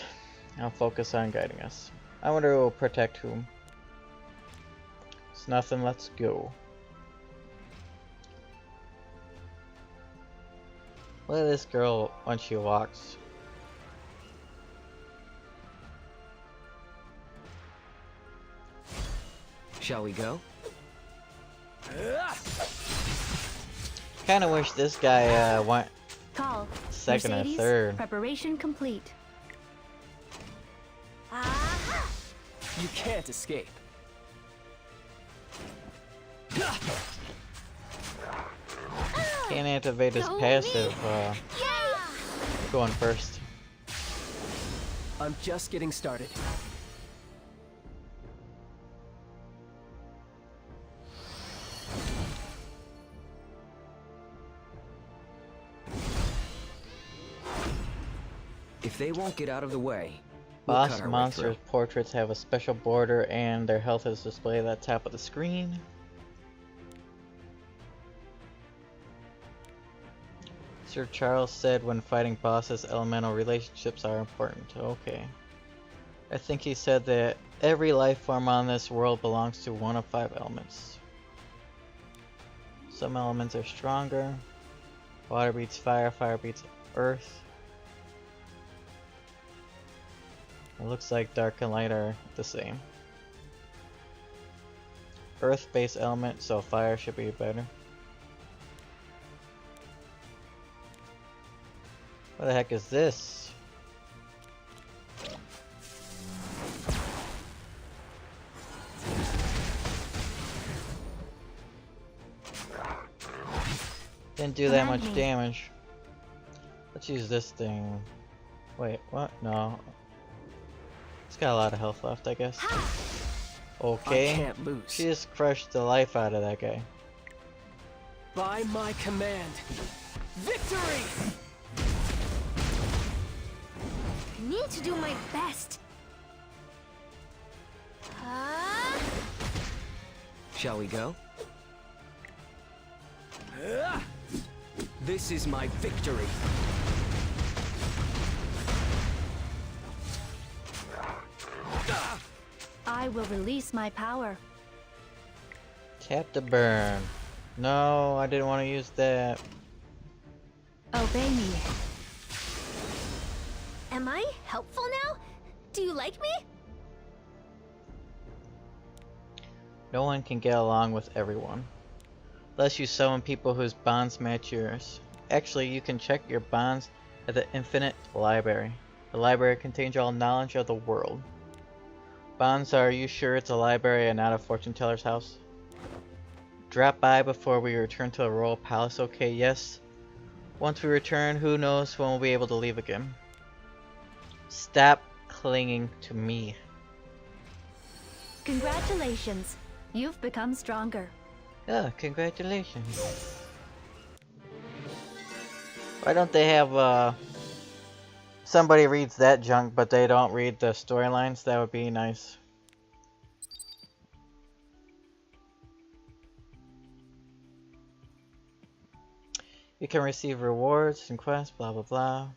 I'll focus on guiding us. I wonder who will protect whom. It's nothing, let's go. Look at this girl when she walks. Shall we go? Kinda wish this guy went Call. second Mercedes, or third. Preparation complete. You can't escape. Can't activate his Go passive Yay! going first. I'm just getting started. If they won't get out of the way, we'll cut Boss our way monsters' through. portraits have a special border and their health is displayed at the top of the screen. Sir Charles said when fighting bosses, elemental relationships are important. Okay. I think he said that every life form on this world belongs to one of 5 elements. Some elements are stronger. Water beats fire, fire beats earth. It looks like dark and light are the same. Earth-based element, so fire should be better. What the heck is this? Didn't do that much damage. Let's use this thing. Wait, what? No. It's got a lot of health left, I guess. Okay. I can't lose. She just crushed the life out of that guy. By my command. Victory! I need to do my best. Shall we go? This is my victory. I will release my power. Tap to burn. No, I didn't want to use that. Obey me. Am I helpful now? Do you like me? No one can get along with everyone. Unless you summon people whose bonds match yours. Actually, you can check your bonds at the Infinite Library. The library contains all knowledge of the world. Bonds, are you sure it's a library and not a fortune teller's house? Drop by before we return to the royal palace, okay? Yes? Once we return, who knows when we'll be able to leave again. Stop clinging to me. Congratulations. You've become stronger. Oh, congratulations. Why don't they have, somebody reads that junk, but they don't read the storylines? That would be nice. You can receive rewards and quests, blah blah blah.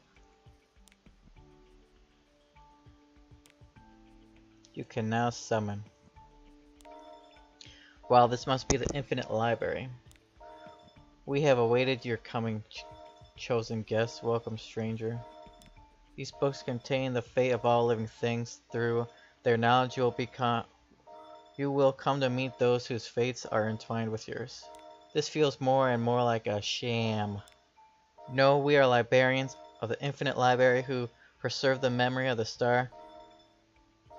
You can now summon. Wow, this must be the infinite library. We have awaited your coming, chosen guest. Welcome, stranger. These books contain the fate of all living things. Through their knowledge, you will come to meet those whose fates are entwined with yours. This feels more and more like a sham. No, we are librarians of the infinite library who preserve the memory of the star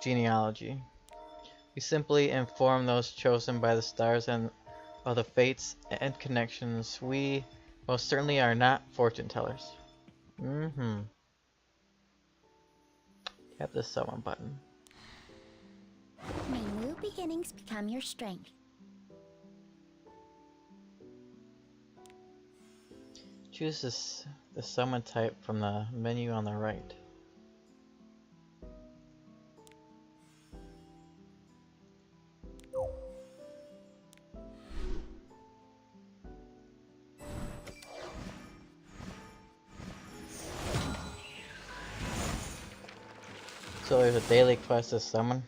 genealogy. We simply inform those chosen by the stars and of the fates and connections. We most certainly are not fortune tellers. Tap the summon button. May new beginnings become your strength. Choose the summon type from the menu on the right. So there's a daily quest to summon.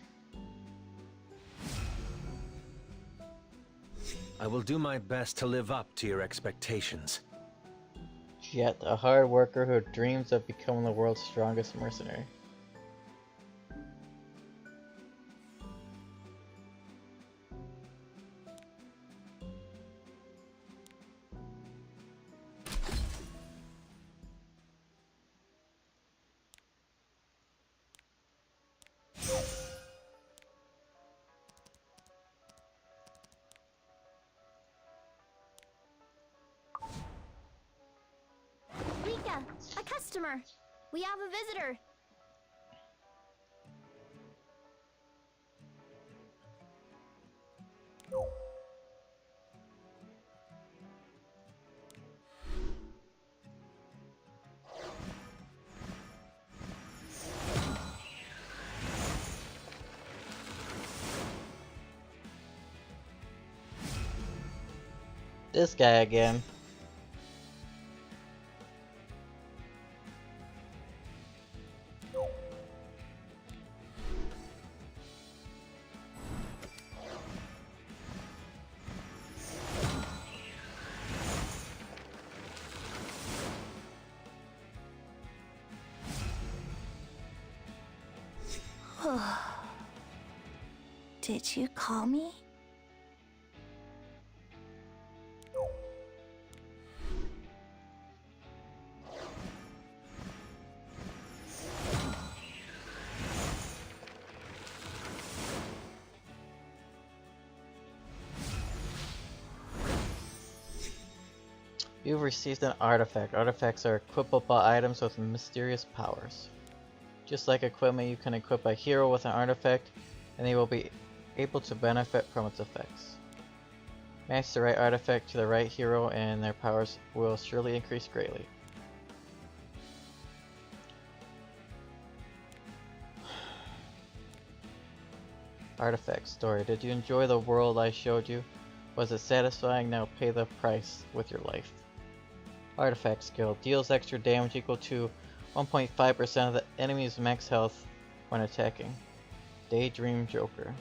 I will do my best to live up to your expectations. Jet, a hard worker who dreams of becoming the world's strongest mercenary. A customer! We have a visitor! This guy again. Did you call me? You've received an artifact. Artifacts are equipable items with mysterious powers. Just like equipment, you can equip a hero with an artifact, and they will be able to benefit from its effects. Match the right artifact to the right hero, and their powers will surely increase greatly. Artifact story. Did you enjoy the world I showed you? Was it satisfying? Now pay the price with your life. Artifact skill. Deals extra damage equal to 1.5% of the enemy's max health when attacking. Daydream Joker.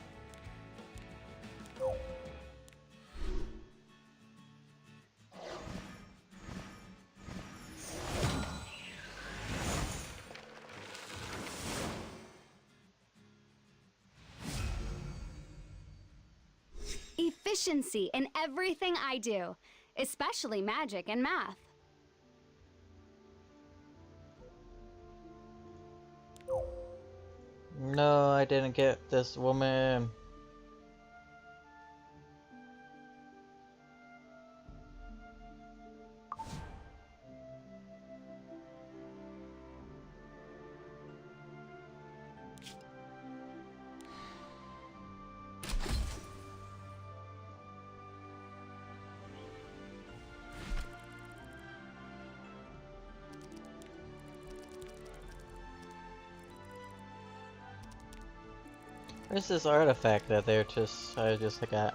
Efficiency in everything I do, especially magic and math. No, I didn't get this woman. Where's this artifact that I just got?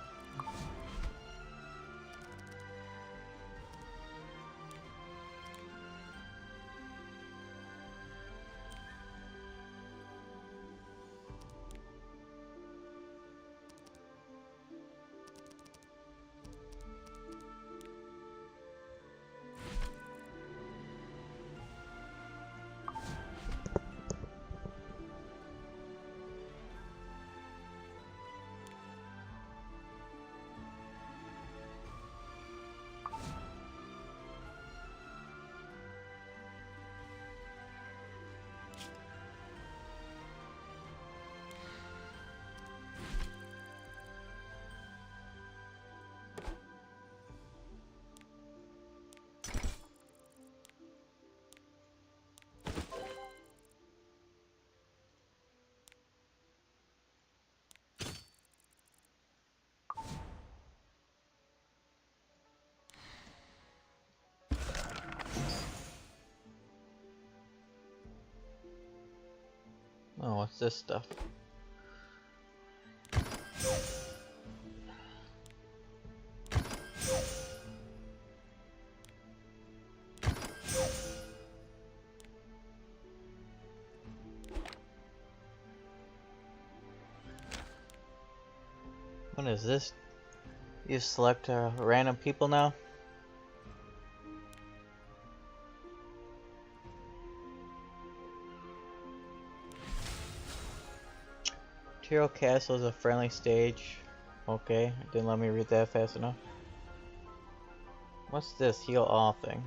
Oh, what's this stuff? What is this? You select random people now? Tiro Castle is a friendly stage. Okay, didn't let me read that fast enough. What's this heal all thing?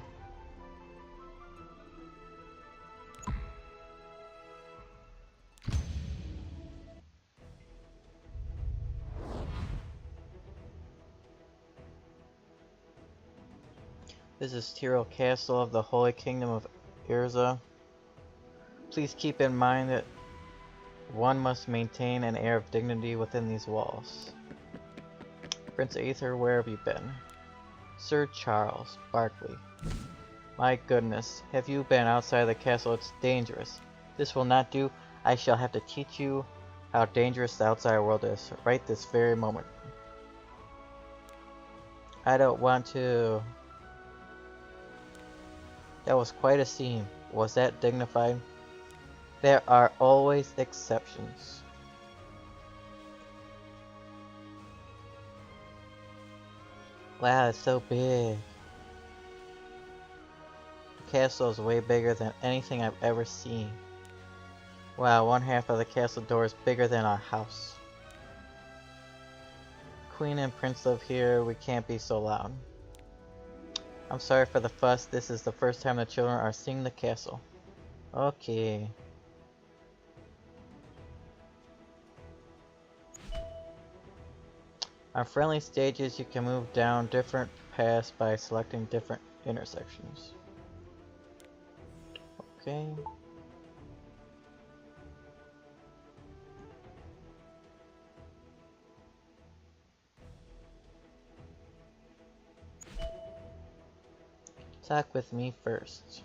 This is Tiro Castle of the Holy Kingdom of Irza. Please keep in mind that one must maintain an air of dignity within these walls. Prince Aether, where have you been? Sir Charles Barkley. My goodness, have you been outside the castle? It's dangerous. This will not do. I shall have to teach you how dangerous the outside world is, right this very moment. I don't want to... That was quite a scene. Was that dignified? There are always exceptions. Wow, it's so big. The castle is way bigger than anything I've ever seen. Wow, one half of the castle door is bigger than our house. Queen and Prince live here. We can't be so loud. I'm sorry for the fuss. This is the first time the children are seeing the castle. Okay. On friendly stages, you can move down different paths by selecting different intersections. Okay. Talk with me first.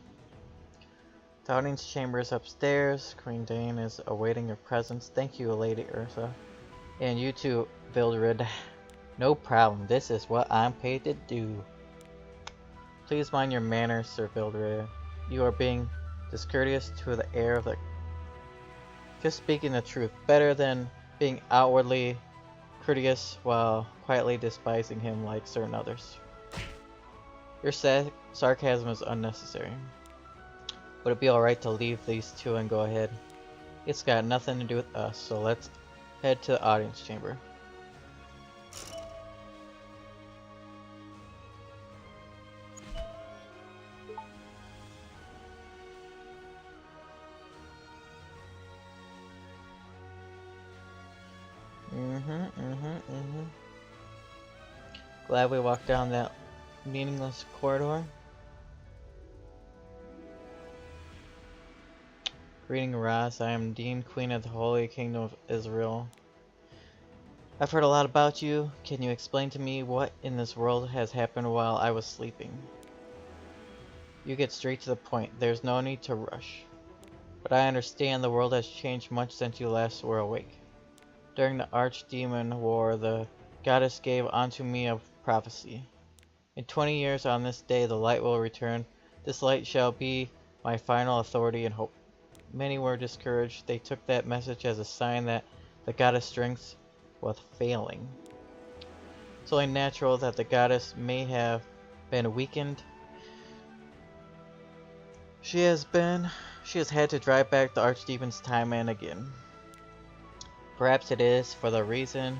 The audience chamber is upstairs. Queen Dane is awaiting your presence. Thank you, Lady Ursa. And you too, Vildred. No problem. This is what I'm paid to do. Please mind your manners, Sir Vildred. You are being discourteous to the heir of the... Just speaking the truth. Better than being outwardly courteous while quietly despising him like certain others. Your sarcasm is unnecessary. Would it be alright to leave these two and go ahead? It's got nothing to do with us, so let's head to the audience chamber. Glad we walked down that meaningless corridor. Greeting, Raz. I am Dean, Queen of the Holy Kingdom of Israel. I've heard a lot about you. Can you explain to me what in this world has happened while I was sleeping? You get straight to the point. There's no need to rush. But I understand the world has changed much since you last were awake. During the Archdemon War, the goddess gave unto me a prophecy. In 20 years on this day the light will return. This light shall be my final authority and hope. Many were discouraged. They took that message as a sign that the goddess' strength was failing. It's only natural that the goddess may have been weakened. She has had to drive back the archdemons time and again. Perhaps it is for the reason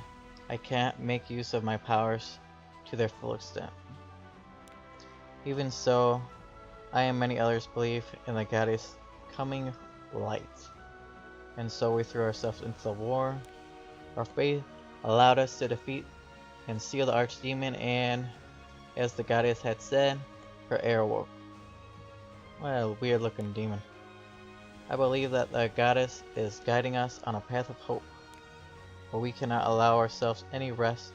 I can't make use of my powers to their full extent. Even so, I and many others believe in the goddess' coming light. And so we threw ourselves into the war. Our faith allowed us to defeat and seal the archdemon, and as the goddess had said, her heir awoke. What a weird looking demon. I believe that the goddess is guiding us on a path of hope, but we cannot allow ourselves any rest.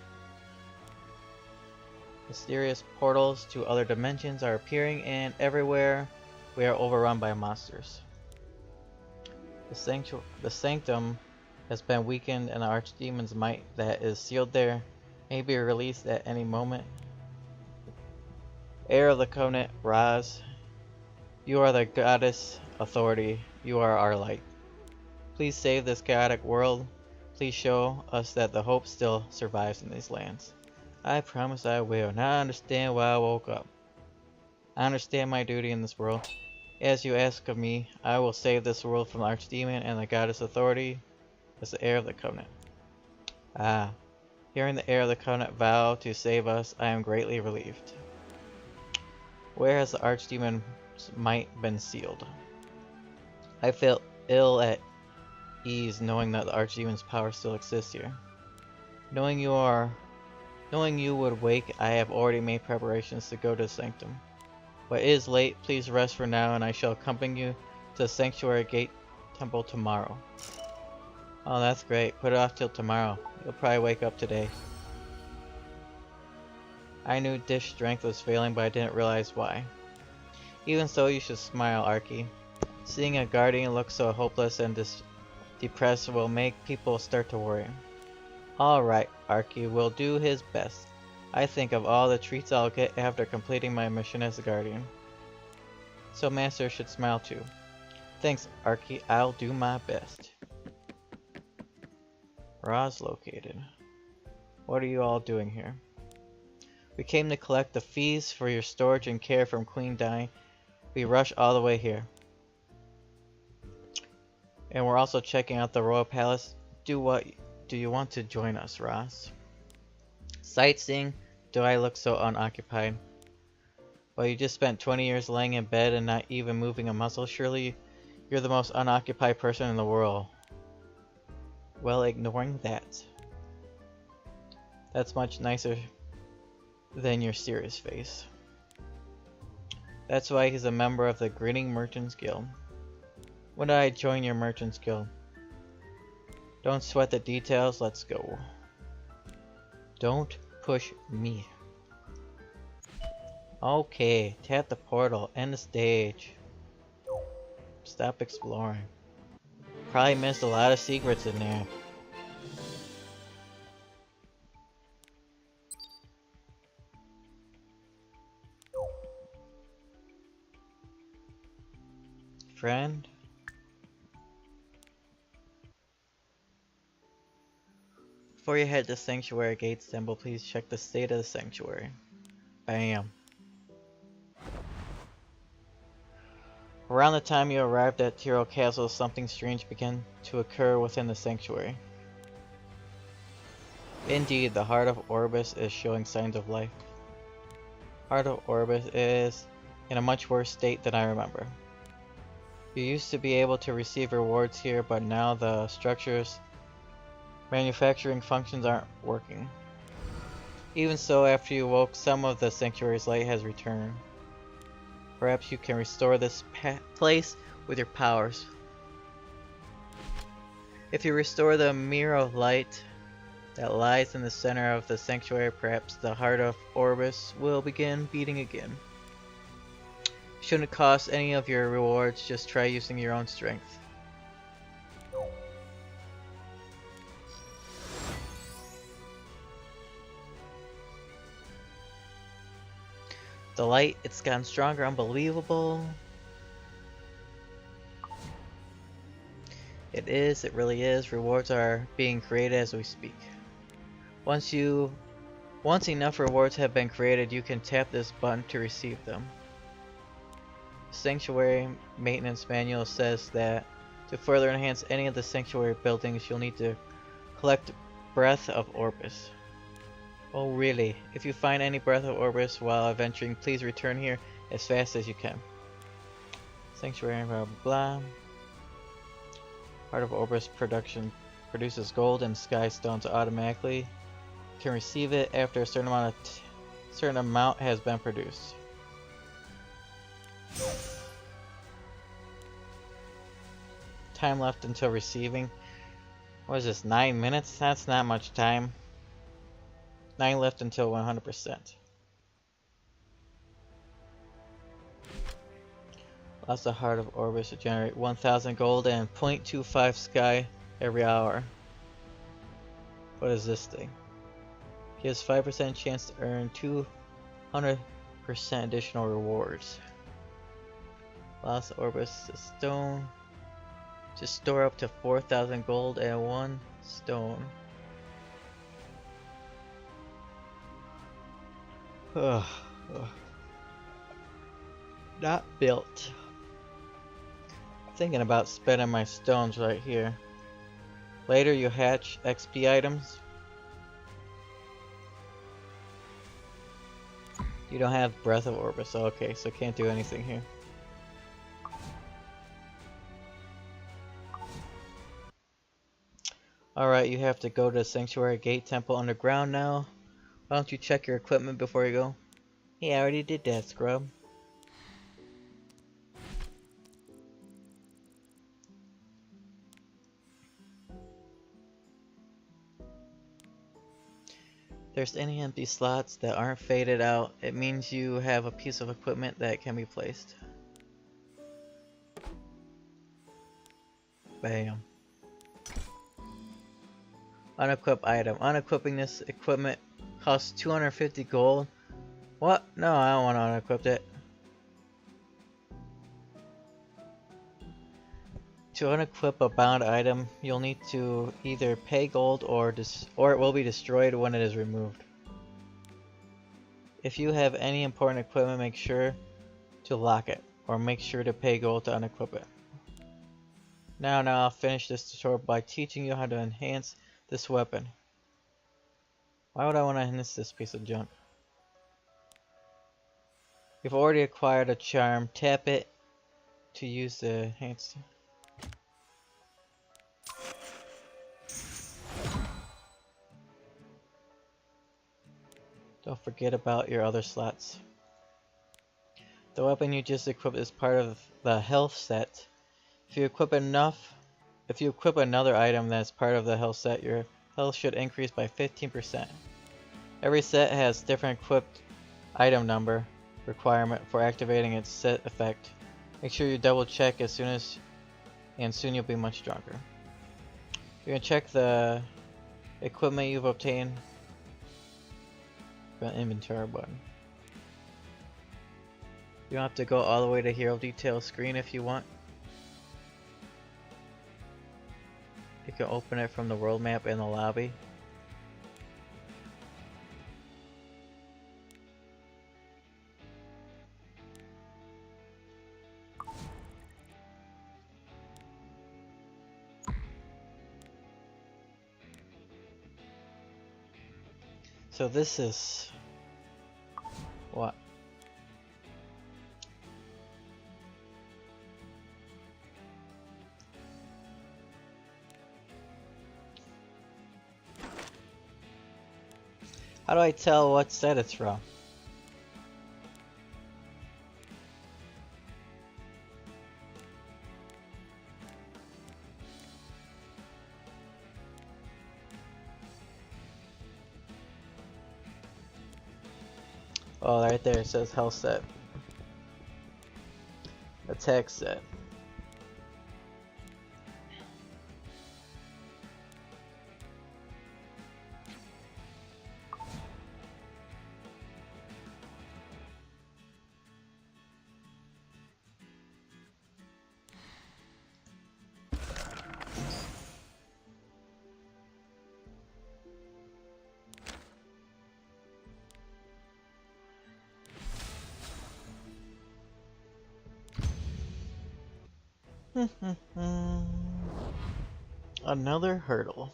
Mysterious portals to other dimensions are appearing, and everywhere we are overrun by monsters. The sanctum has been weakened, and the archdemon's might that is sealed there may be released at any moment. Heir of the Covenant, Raz, you are the goddess authority. You are our light. Please save this chaotic world. Please show us that the hope still survives in these lands. I promise I will. Now I understand why I woke up. I understand my duty in this world. As you ask of me, I will save this world from the archdemon and the goddess authority as the heir of the covenant. Ah, hearing the heir of the covenant vow to save us, I am greatly relieved. Where has the archdemon's might been sealed? I felt ill at ease knowing that the archdemon's power still exists here. Knowing you would wake, I have already made preparations to go to the sanctum. But it is late. Please rest for now, and I shall accompany you to the sanctuary gate temple tomorrow. Oh, that's great. Put it off till tomorrow. You'll probably wake up today. I knew Dish strength was failing, but I didn't realize why. Even so, you should smile, Arky. Seeing a guardian look so hopeless and depressed will make people start to worry. Alright, Arky will do his best. I think of all the treats I'll get after completing my mission as a guardian. So Master should smile too. Thanks, Arky. I'll do my best. Raz located. What are you all doing here? We came to collect the fees for your storage and care from Queen Dai. We rushed all the way here. And we're also checking out the Royal Palace. Do you want to join us, Raz? Sightseeing? Do I look so unoccupied? Well, you just spent 20 years laying in bed and not even moving a muscle. Surely you're the most unoccupied person in the world. Well, ignoring that. That's much nicer than your serious face. That's why he's a member of the Grinning Merchants Guild. When did I join your Merchants Guild? Don't sweat the details, let's go. Don't push me. Okay, tap the portal, end the stage. Stop exploring. Probably missed a lot of secrets in there. Friend? Before you head to Sanctuary Gates Temple, please check the state of the Sanctuary. Bam. Around the time you arrived at Tyrell Castle, something strange began to occur within the Sanctuary. Indeed, the heart of Orbis is showing signs of life. Heart of Orbis is in a much worse state than I remember. You used to be able to receive rewards here, but now the structure's manufacturing functions aren't working. Even so, after you woke, some of the Sanctuary's light has returned. Perhaps you can restore this place with your powers. If you restore the mirror of light that lies in the center of the Sanctuary, perhaps the heart of Orbis will begin beating again. Shouldn't cost any of your rewards, just try using your own strength. The light, it's gotten stronger, unbelievable. It is, it really is. Rewards are being created as we speak. Once enough rewards have been created, you can tap this button to receive them. Sanctuary Maintenance Manual says that to further enhance any of the sanctuary buildings, you'll need to collect Breath of Orbis. Oh really? If you find any Breath of Orbis while adventuring, please return here as fast as you can. Sanctuary blah blah blah. Heart of Orbis production produces gold and sky stones automatically. You can receive it after a certain amount has been produced. Time left until receiving. What is this, 9 minutes? That's not much time. 9 left until 100%. Lots of Heart of Orbis to generate 1000 gold and 0.25 sky every hour. What is this thing? Gives 5% chance to earn 200% additional rewards. Lost Orbis stone. To store up to 4000 gold and 1 stone. Not built. Thinking about spending my stones right here. Later you hatch XP items. You don't have Breath of Orbis, okay, so can't do anything here. Alright, you have to go to Sanctuary Gate Temple Underground now. Why don't you check your equipment before you go? Yeah, I already did that, scrub. If there's any empty slots that aren't faded out, it means you have a piece of equipment that can be placed. Bam. Unequip item. Unequipping this equipment costs 250 gold. What? No, I don't want to unequip it. To unequip a bound item, you'll need to either pay gold or it will be destroyed when it is removed. If you have any important equipment, make sure to lock it, or make sure to pay gold to unequip it. Now I'll finish this tutorial by teaching you how to enhance this weapon. Why would I want to enhance this piece of junk? You've already acquired a charm. Tap it to use the enhanced. Don't forget about your other slots. The weapon you just equipped is part of the health set. If you equip another item that's part of the health set, your health should increase by 15%. Every set has different equipped item number requirement for activating its set effect. Make sure you double check soon you'll be much stronger. You can check the equipment you've obtained. The inventory button. You don't have to go all the way to Hero Detail screen if you want. You can open it from the world map in the lobby. So this is what? How do I tell what set it's from? Oh, right there it says health set. Attack set. Another hurdle.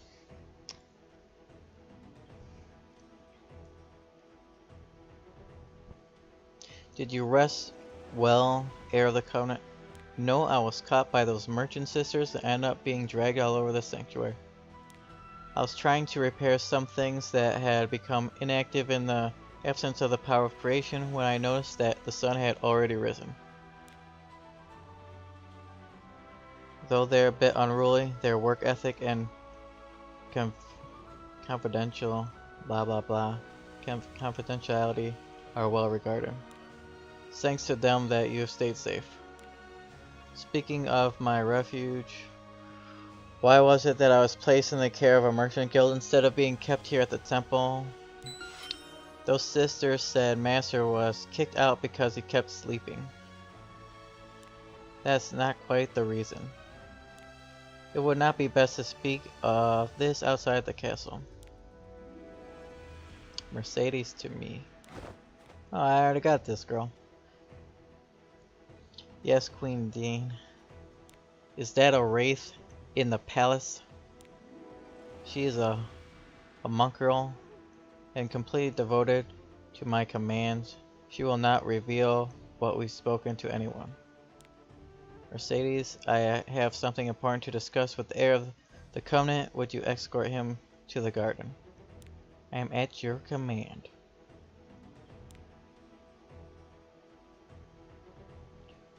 Did you rest well, heir of the Covenant? No, I was caught by those merchant sisters and ended up being dragged all over the sanctuary. I was trying to repair some things that had become inactive in the absence of the power of creation when I noticed that the sun had already risen. Though they're a bit unruly, their work ethic and confidential blah blah blah confidentiality are well regarded. Thanks to them that you have stayed safe. Speaking of my refuge, why was it that I was placed in the care of a merchant guild instead of being kept here at the temple? Those sisters said Master was kicked out because he kept sleeping. That's not quite the reason. It would not be best to speak of this outside the castle. Mercedes to me. Oh, I already got this, girl. Yes, Queen Dean. Is that a wraith in the palace? She is a monk girl and completely devoted to my commands. She will not reveal what we've spoken to anyone. Mercedes, I have something important to discuss with the heir of the Covenant. Would you escort him to the garden? I am at your command.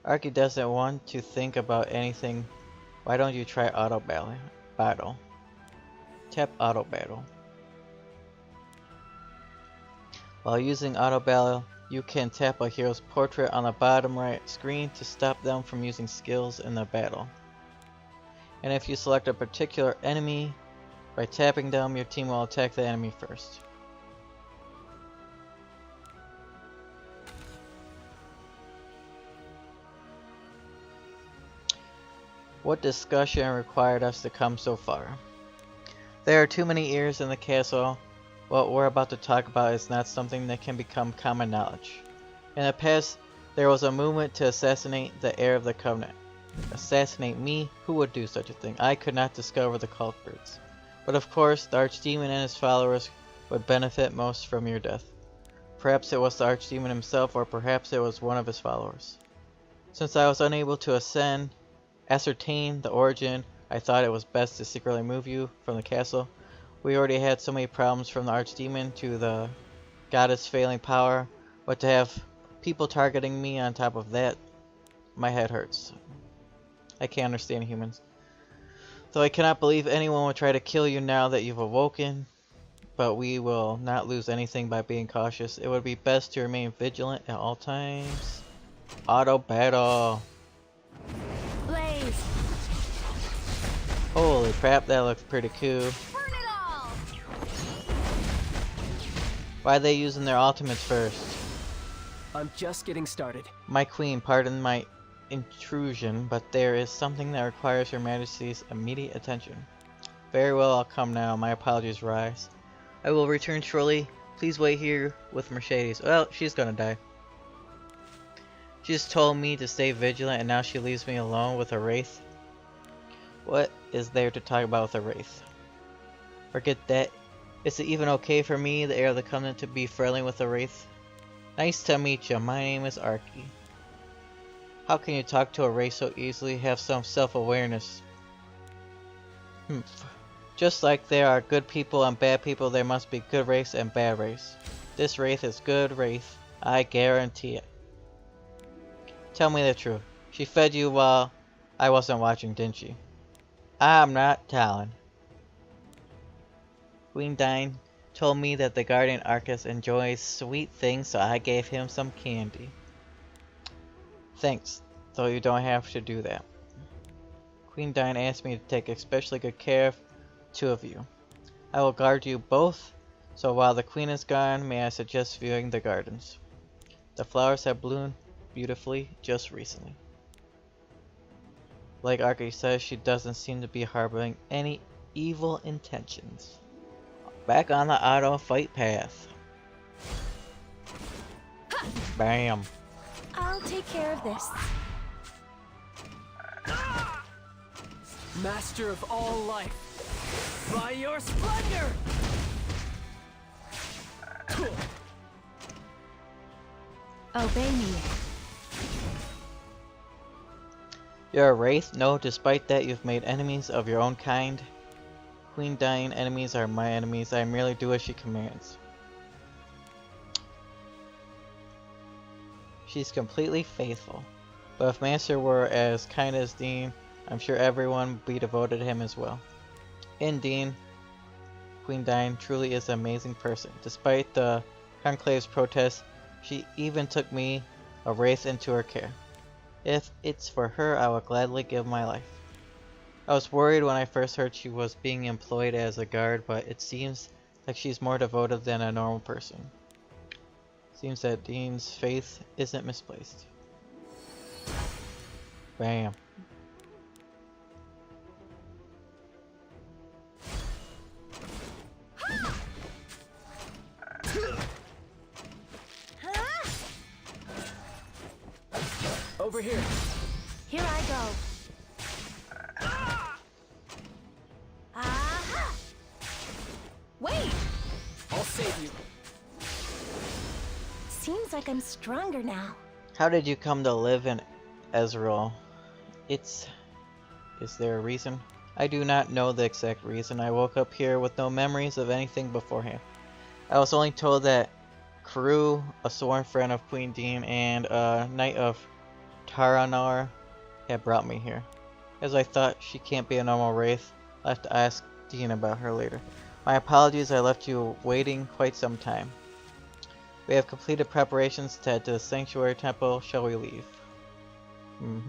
Arky doesn't want to think about anything. Why don't you try auto battle? Tap auto battle. While using auto battle, you can tap a hero's portrait on the bottom right screen to stop them from using skills in the battle. And if you select a particular enemy, by tapping them, your team will attack the enemy first. What discussion required us to come so far? There are too many ears in the castle. What we're about to talk about is not something that can become common knowledge. In the past, there was a movement to assassinate the heir of the Covenant. Assassinate me? Who would do such a thing? I could not discover the culprits. But of course, the Archdemon and his followers would benefit most from your death. Perhaps it was the Archdemon himself, or perhaps it was one of his followers. Since I was unable to ascertain the origin, I thought it was best to secretly move you from the castle. We already had so many problems from the Archdemon to the goddess failing power, but to have people targeting me on top of that, my head hurts. I can't understand humans. Though I cannot believe anyone would try to kill you now that you've awoken, but we will not lose anything by being cautious. It would be best to remain vigilant at all times. Auto battle. Blaze. Holy crap, that looks pretty cool. Burn it all. Why are they using their ultimates first? I'm just getting started. My queen, pardon my intrusion, but there is something that requires Her Majesty's immediate attention. Very well, I'll come now. My apologies, Rise. I will return shortly. Please wait here with Mercedes. Well, she's gonna die. She just told me to stay vigilant and now she leaves me alone with a wraith. What is there to talk about with a wraith? Forget that. Is it even okay for me, the heir of the Covenant, to be friendly with a wraith? Nice to meet you. My name is Arky. How can you talk to a wraith so easily? Have some self-awareness. Just like there are good people and bad people, there must be good wraiths and bad wraiths. This wraith is good wraith. I guarantee it. Tell me the truth. She fed you while I wasn't watching, didn't she? I'm not telling. Queen Dine told me that the Guardian Arcus enjoys sweet things, so I gave him some candy. Thanks, though you don't have to do that. Queen Dine asked me to take especially good care of two of you. I will guard you both, so while the Queen is gone, may I suggest viewing the gardens. The flowers have bloomed beautifully just recently. Like Arky says, she doesn't seem to be harboring any evil intentions. Back on the auto fight path. Bam. I'll take care of this. Master of all life, by your splendor! Obey me. You're a wraith? No, despite that you've made enemies of your own kind. Queen Dying enemies are my enemies. I merely do as she commands. She's completely faithful. But if Master were as kind as Dean, I'm sure everyone would be devoted to him as well. In Dean, Queen Dying truly is an amazing person. Despite the Conclave's protests, she even took me, a wraith, into her care. If it's for her, I will gladly give my life. I was worried when I first heard she was being employed as a guard, but it seems like she's more devoted than a normal person. Seems that Dean's faith isn't misplaced. Bam. Over here. Here I go. Wait! I'll save you. Seems like I'm stronger now. How did you come to live in Ezreal? Is there a reason? I do not know the exact reason. I woke up here with no memories of anything beforehand. I was only told that Karoo, a sworn friend of Queen Dean, and a knight of Taranar had brought me here. As I thought she can't be a normal wraith, I'll have to ask Dean about her later. My apologies, I left you waiting quite some time. We have completed preparations to head to the Sanctuary Temple. Shall we leave?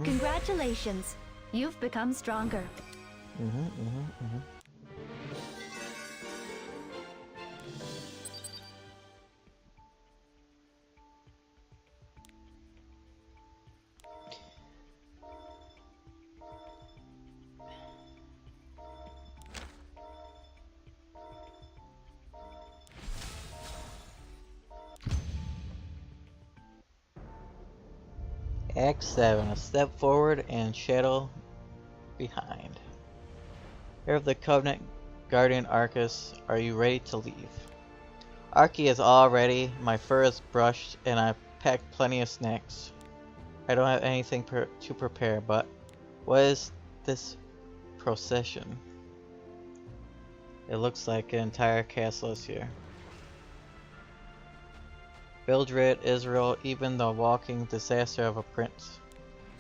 Congratulations. You've become stronger. Act 7. A step forward and shadow behind. Heir of the Covenant, Guardian Arcus, are you ready to leave? Arky is all ready, my fur is brushed, and I've packed plenty of snacks. I don't have anything to prepare, but what is this procession? It looks like an entire castle is here. Bildred, Israel, even the walking disaster of a prince.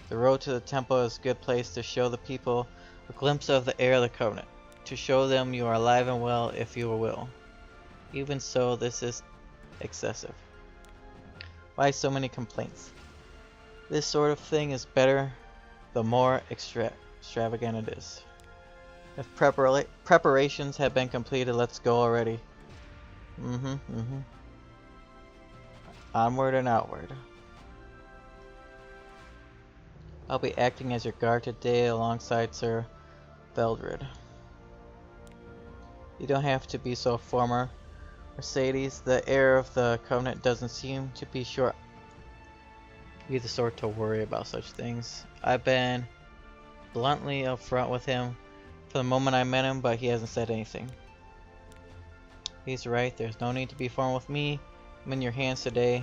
The road to the temple is a good place to show the people a glimpse of the heir of the Covenant, to show them you are alive and well if you will. Even so, this is excessive. Why so many complaints? This sort of thing is better the more extravagant it is. If preparations have been completed, let's go already. Onward and outward. I'll be acting as your guard today alongside Sir Beldred. You don't have to be so formal, Mercedes. The heir of the Covenant doesn't seem to be the sort to worry about such things. I've been bluntly upfront with him from the moment I met him, but he hasn't said anything. He's right, there's no need to be formal with me. I'm in your hands today.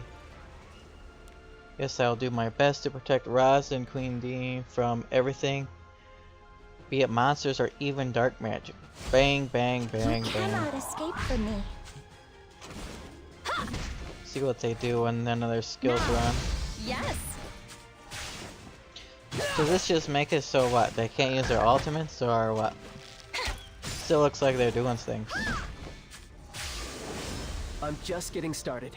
Yes, I'll do my best to protect Raz and Queen Dean from everything, be it monsters or even dark magic. Bang, bang, bang, You bang. cannot escape from me. See what they do when none of their skills are on. Yes! Does this just make it so what? They can't use their ultimates or what? Still looks like they're doing things. I'm just getting started.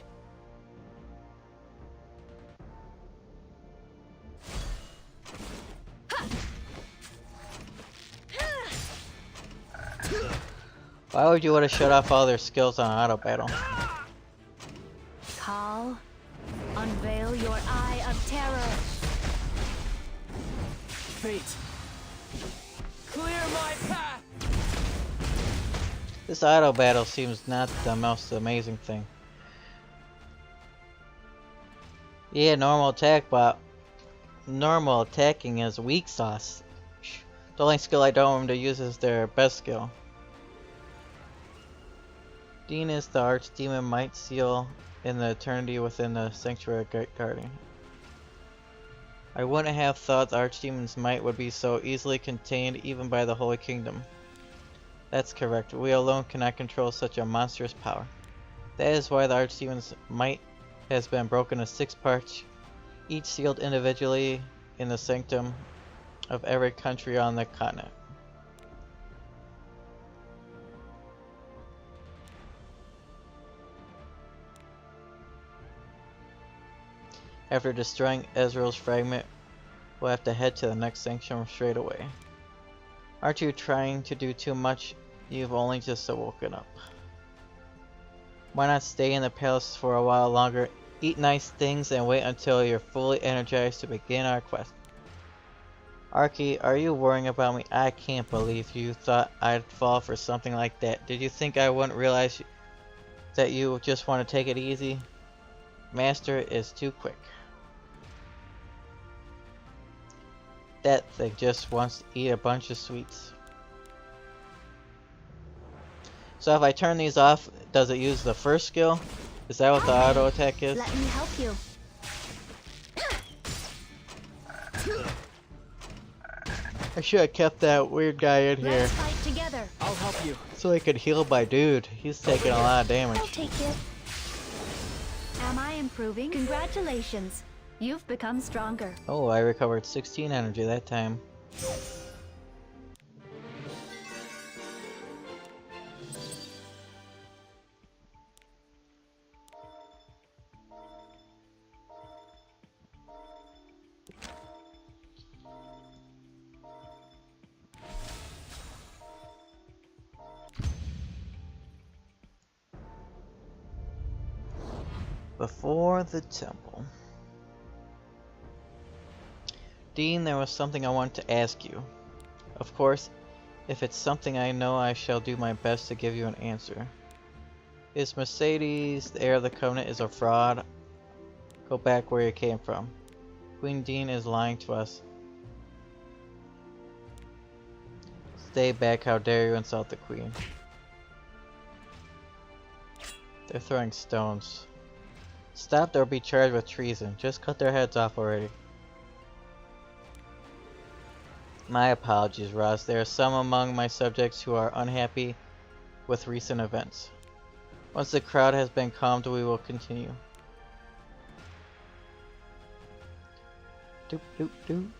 Why would you want to shut off all their skills on auto battle? Call. Unveil your eye of terror. Fate. Clear my path! This auto battle seems not the most amazing thing. Yeah, normal attack, but normal attacking is weak sauce. The only skill I don't want them to use is their best skill. Dean is the archdemon might seal in the eternity within the sanctuary guarding. I wouldn't have thought the archdemon's might would be so easily contained even by the Holy Kingdom. That's correct. We alone cannot control such a monstrous power. That is why the archdemon's might has been broken into 6 parts, each sealed individually in the sanctum of every country on the continent. After destroying Ezreal's fragment, we'll have to head to the next sanctum straight away. Aren't you trying to do too much? You've only just woken up. Why not stay in the palace for a while longer, eat nice things, and wait until you're fully energized to begin our quest? Arky, are you worrying about me? I can't believe you thought I'd fall for something like that. Did you think I wouldn't realize that you just want to take it easy? Master is too quick. That thing just wants to eat a bunch of sweets. So if I turn these off, does it use the first skill? Is that what the auto attack is? Let me help you. I should have kept that weird guy in here Let's fight together. I'll help you. so I could heal my dude. He's taking a lot of I'll damage. take it. Am I improving? Congratulations. You've become stronger. Oh, I recovered 16 energy that time. Before the temple. Dean, there was something I wanted to ask you. Of course, if it's something I know, I shall do my best to give you an answer. Is Mercedes, the heir of the Covenant, is a fraud? Go back where you came from. Queen Dean is lying to us. Stay back, how dare you insult the Queen. They're throwing stones. Stop, they'll be charged with treason. Just cut their heads off already. My apologies, Roz. There are some among my subjects who are unhappy with recent events. Once the crowd has been calmed, we will continue. Doop doop doop.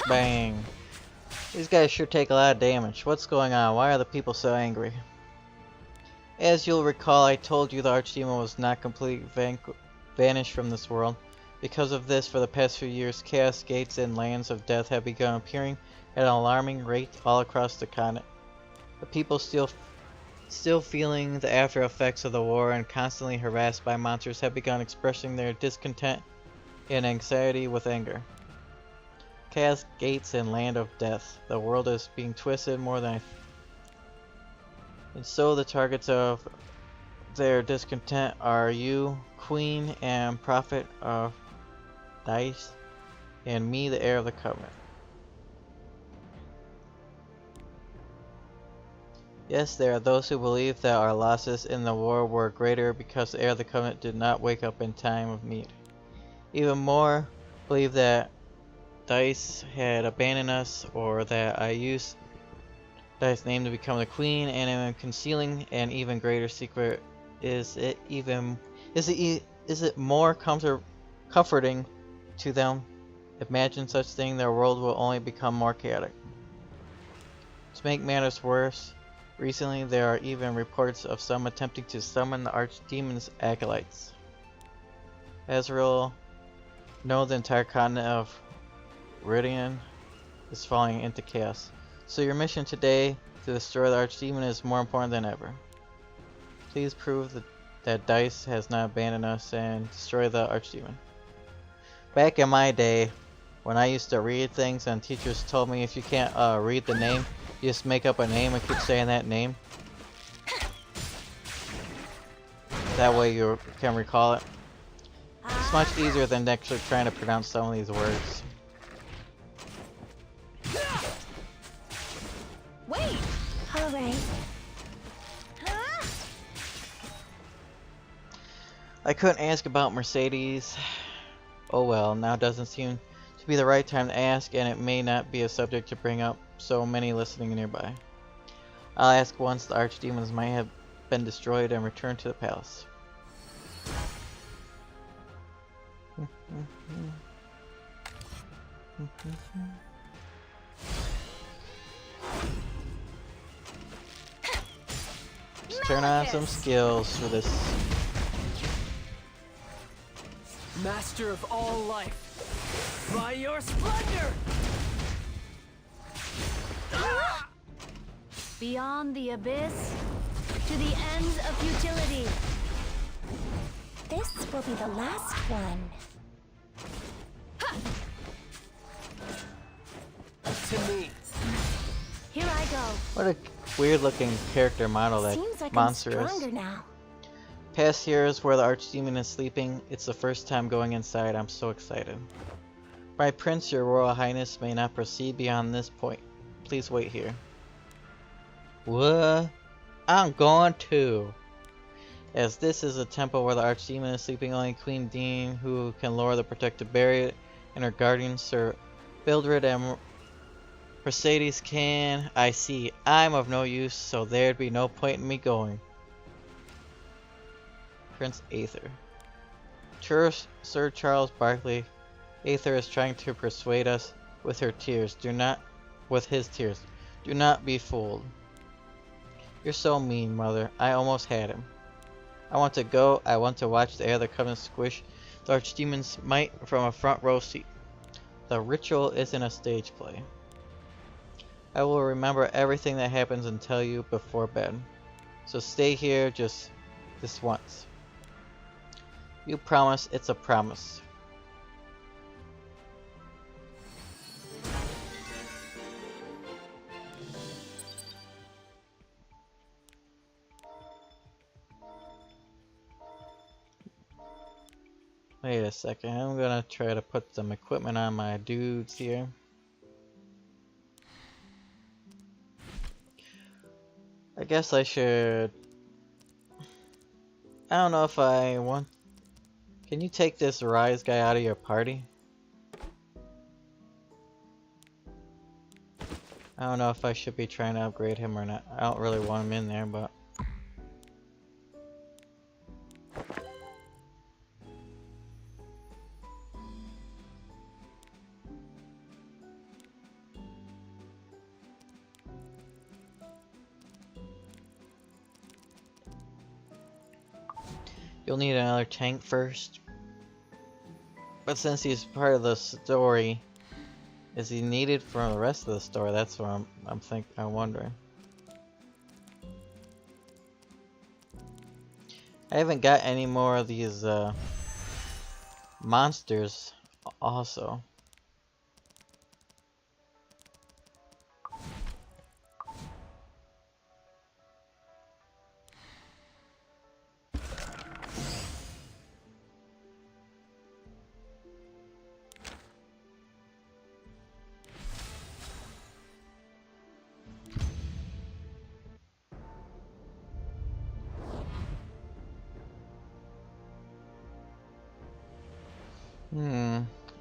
Bang. These guys sure take a lot of damage. What's going on? Why are the people so angry? As you'll recall, I told you the Archdemon was not completely vanished from this world. Because of this, for the past few years, chaos gates and lands of death have begun appearing at an alarming rate all across the continent. The people still feeling the after effects of the war and constantly harassed by monsters have begun expressing their discontent and anxiety with anger. Chaos gates and land of death. The world is being twisted more than and so the targets of their discontent are you, Queen and Prophet of Dice, and me, the heir of the Covenant. Yes, there are those who believe that our losses in the war were greater because the heir of the Covenant did not wake up in time of need. Even more believe that Dice had abandoned us, or that I used Dice's name to become the Queen and am concealing an even greater secret. Is it more comforting to them? Imagine such thing, their world will only become more chaotic. To make matters worse, recently there are even reports of some attempting to summon the Archdemon's acolytes. Ezreal, no, the entire continent of Ridian is falling into chaos. So your mission today to destroy the Archdemon is more important than ever. Please prove that Dice has not abandoned us and destroy the Archdemon. Back in my day, When I used to read things and teachers told me if you can't read the name, you just make up a name and keep saying that name. That way you can recall it. It's much easier than actually trying to pronounce some of these words. Wait! Alright. I couldn't ask about Mercedes. Oh well, now doesn't seem to be the right time to ask, and it may not be a subject to bring up so many listening nearby. I'll ask once the archdemons might have been destroyed and returned to the palace. Let's turn on some skills for this. Master of all life, by your splendor! Beyond the abyss, to the ends of futility. This will be the last one. To me. Here I go. What a weird looking character model that Seems like monster I'm is. stronger now. Past here is where the archdemon is sleeping. It's the first time going inside. I'm so excited. My prince, your royal highness may not proceed beyond this point. Please wait here. What? I'm going to. As this is a temple where the archdemon is sleeping, only Queen Dean, who can lower the protective barrier, and her guardians, Sir Bildred and Mercedes can. I see. I'm of no use, so there'd be no point in me going. Prince Aether. Sir Charles Barkley. Aether is trying to persuade us with her tears. With his tears. Do not be fooled. You're so mean, mother. I almost had him. I want to go. I want to watch the air that comes and squish the archdemon's might from a front row seat. The ritual isn't a stage play. I will remember everything that happens and tell you before bed. So stay here just this once. You promise, it's a promise. Wait a second, I'm gonna try to put some equipment on my dudes here. I guess I should... I don't know if I want... Can you take this Rise guy out of your party? I don't know if I should be trying to upgrade him or not. I don't really want him in there, but... You'll need another tank first. But since he's part of the story, is he needed for the rest of the story? That's what I'm wondering. I haven't got any more of these monsters also.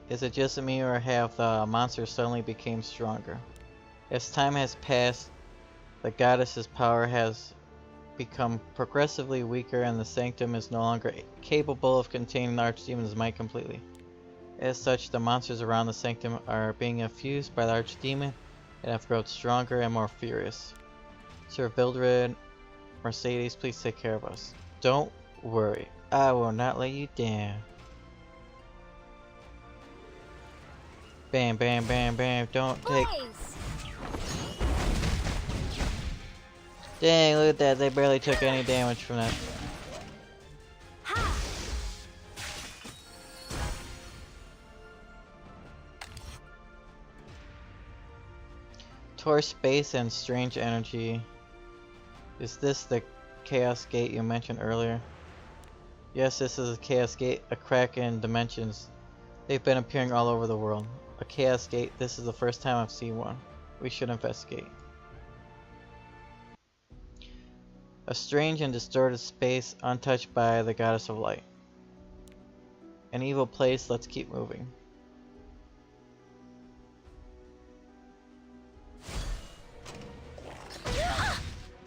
Is it just me, or have the monsters suddenly become stronger? As time has passed, the goddess's power has become progressively weaker, and the sanctum is no longer capable of containing the archdemon's might completely. As such, the monsters around the sanctum are being infused by the archdemon and have grown stronger and more furious. Sir Bildred, Mercedes, please take care of us. Don't worry, I will not let you down. Bam, bam, bam, bam. Don't take... Dang, look at that. They barely took any damage from that. Restore space and strange energy. Is this the Chaos Gate you mentioned earlier? Yes, this is a Chaos Gate, a crack in dimensions. They've been appearing all over the world. A Chaos Gate, this is the first time I've seen one. We should investigate. A strange and distorted space untouched by the Goddess of Light. An evil place, let's keep moving.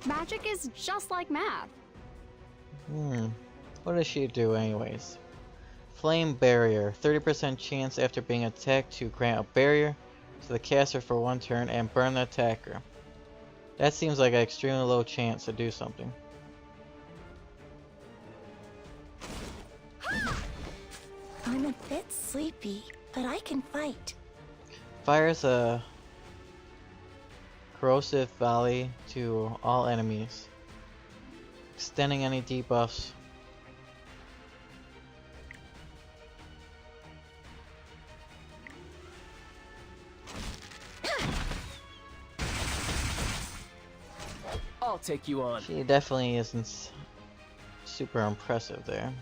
Magic is just like math. What does she do anyways? Flame Barrier. 30% chance after being attacked to grant a barrier to the caster for 1 turn and burn the attacker. That seems like an extremely low chance to do something. I'm a bit sleepy, but I can fight. Fires a corrosive volley to all enemies, extending any debuffs. I'll take you on. She definitely isn't super impressive there.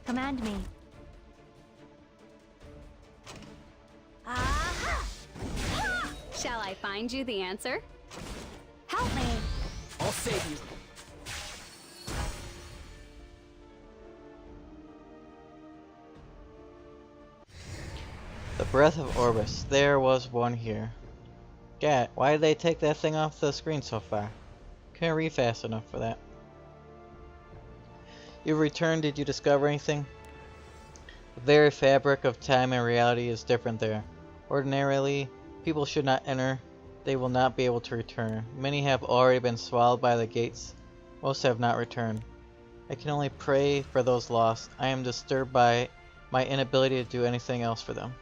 Command me. Shall I find you the answer? Help me. I'll save you. The Breath of Orbis. There was one here. Gat, why did they take that thing off the screen so far? Couldn't read fast enough for that. You returned, did you discover anything? The very fabric of time and reality is different there. Ordinarily, people should not enter. They will not be able to return. Many have already been swallowed by the gates. Most have not returned. I can only pray for those lost. I am disturbed by my inability to do anything else for them.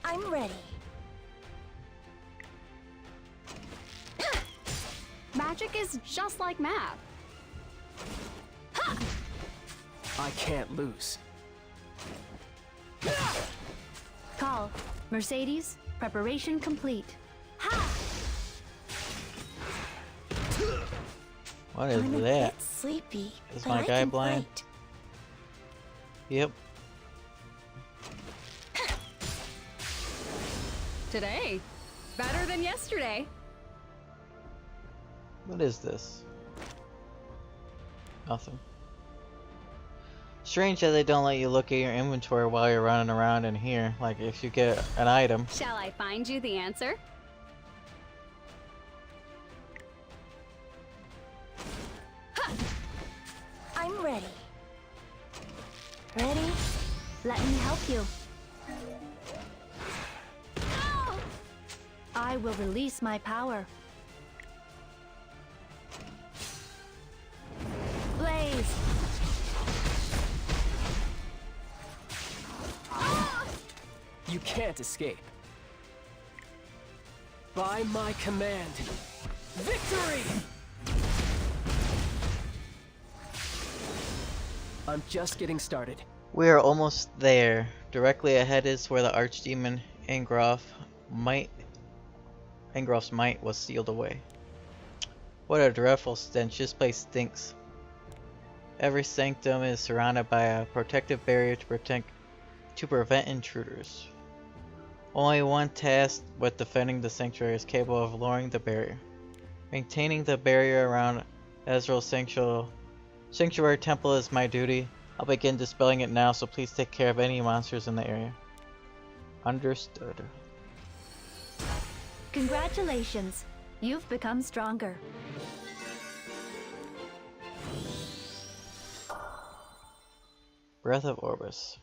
I'm ready. Magic is just like math. I can't lose. Call. Mercedes, preparation complete. What is I'm a that? bit sleepy, Is but my I guy can blind? fight. Yep. Today, better than yesterday. What is this? Nothing. Strange that they don't let you look at your inventory while you're running around in here. Like if you get an item. Shall I find you the answer? I'm ready. Ready? Let me help you. I will release my power. Blaze! You can't escape. By my command. Victory! I'm just getting started. We are almost there. Directly ahead is where the Archdemon Angroth's might was sealed away. What a dreadful stench. This place stinks. Every sanctum is surrounded by a protective barrier to prevent intruders. Only one tasked with defending the sanctuary is capable of lowering the barrier. Maintaining the barrier around Ezreal's sanctuary temple is my duty. I'll begin dispelling it now, so please take care of any monsters in the area. Understood. Congratulations! You've become stronger. Breath of Orbis.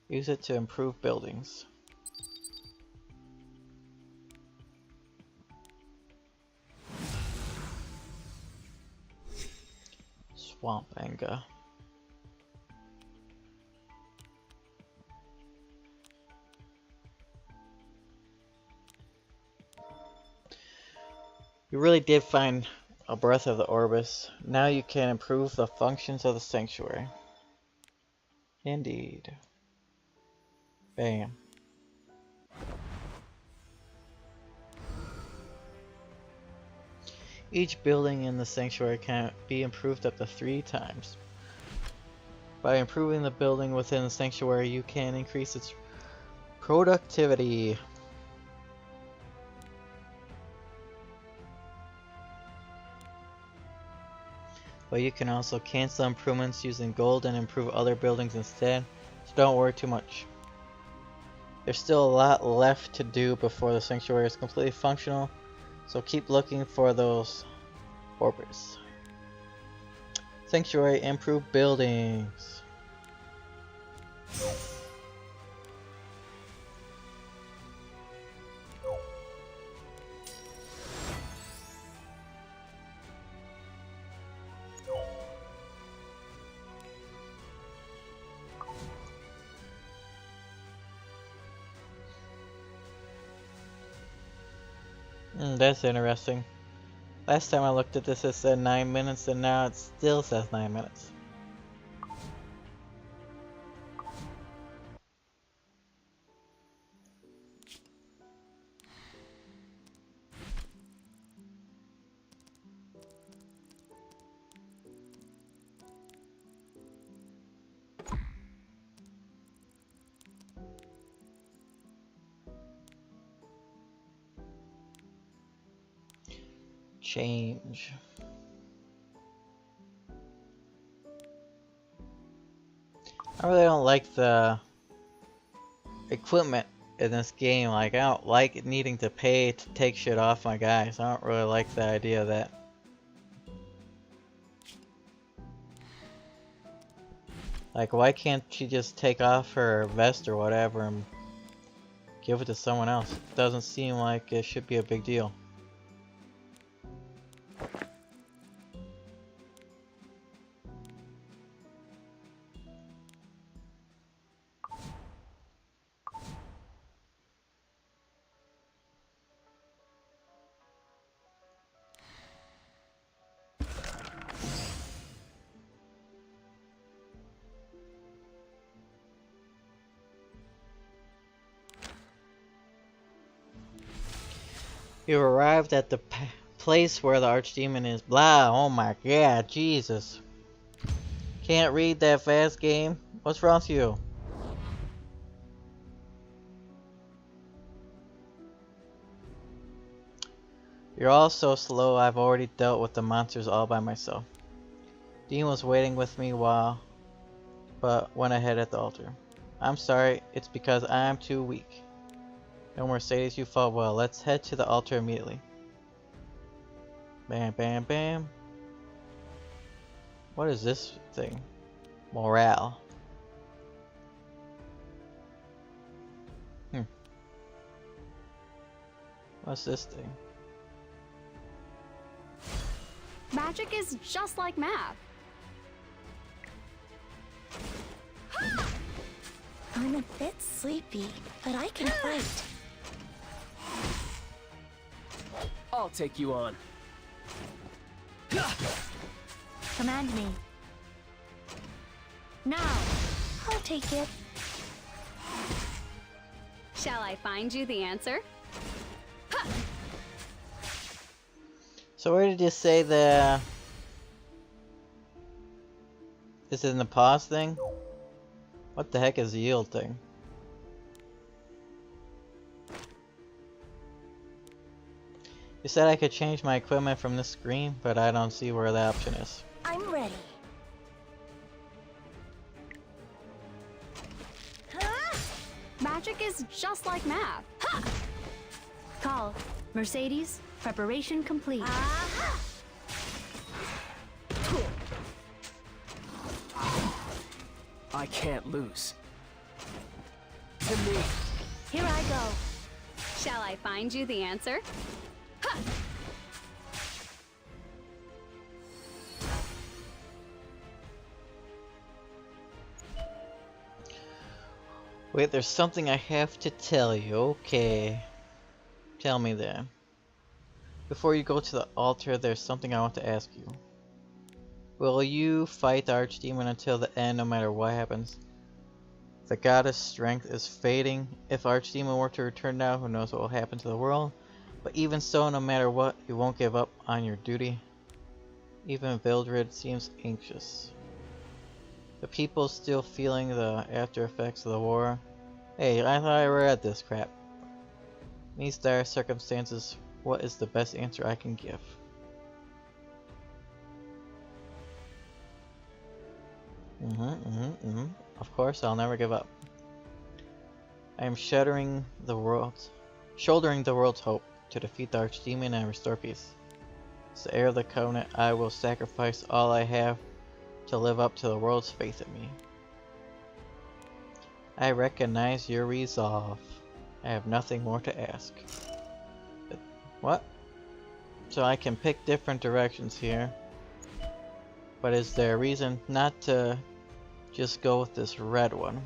Use it to improve buildings. Swamp Anga. We really did find A breath of the Orbis. Now you can improve the functions of the sanctuary. Indeed. Bam. Each building in the sanctuary can be improved up to 3 times. By improving the building within the sanctuary, you can increase its productivity. But you can also cancel improvements using gold and improve other buildings instead, so don't worry too much. There's still a lot left to do before the sanctuary is completely functional, so keep looking for those orbits. Sanctuary improved buildings. That's interesting. Last time I looked at this, it said 9 minutes, and now it still says 9 minutes. Change. I really don't like the equipment in this game. Like, I don't like needing to pay to take shit off my guys. I don't really like the idea of that. Like, why can't she just take off her vest or whatever and give it to someone else? It doesn't seem like it should be a big deal. You've arrived at the place where the archdemon is. Blah, oh my god, Jesus. Can't read that fast, game? What's wrong with you? You're all so slow, I've already dealt with the monsters all by myself. Dean was waiting with me but went ahead at the altar. I'm sorry, it's because I'm too weak. No, Mercedes, you fought well. Let's head to the altar immediately. Bam, bam, bam. What is this thing? Morale. What's this thing? Magic is just like math. I'm a bit sleepy, but I can fight. I'll take you on. Command me. Now. I'll take it. Shall I find you the answer? So where did you say the... Is it in the pause thing? What the heck is the yield thing? You said I could change my equipment from this screen, but I don't see where the option is. I'm ready. Magic is just like math. Call. Mercedes, preparation complete. I can't lose. To me. Here I go. Shall I find you the answer? Wait, there's something I have to tell you. Okay. Tell me then. Before you go to the altar, there's something I want to ask you. Will you fight the Archdemon until the end, no matter what happens? The goddess' strength is fading. If Archdemon were to return now, who knows what will happen to the world? But even so, no matter what, you won't give up on your duty. Even Vildred seems anxious. The people still feeling the after effects of the war. Hey, I thought I read this crap. In these dire circumstances, what is the best answer I can give? Of course, I'll never give up. I am shouldering the world's hope to defeat the Archdemon and restore peace. As the heir of the Covenant, I will sacrifice all I have to live up to the world's faith in me. I recognize your resolve. I have nothing more to ask. What? So I can pick different directions here. But is there a reason not to just go with this red one?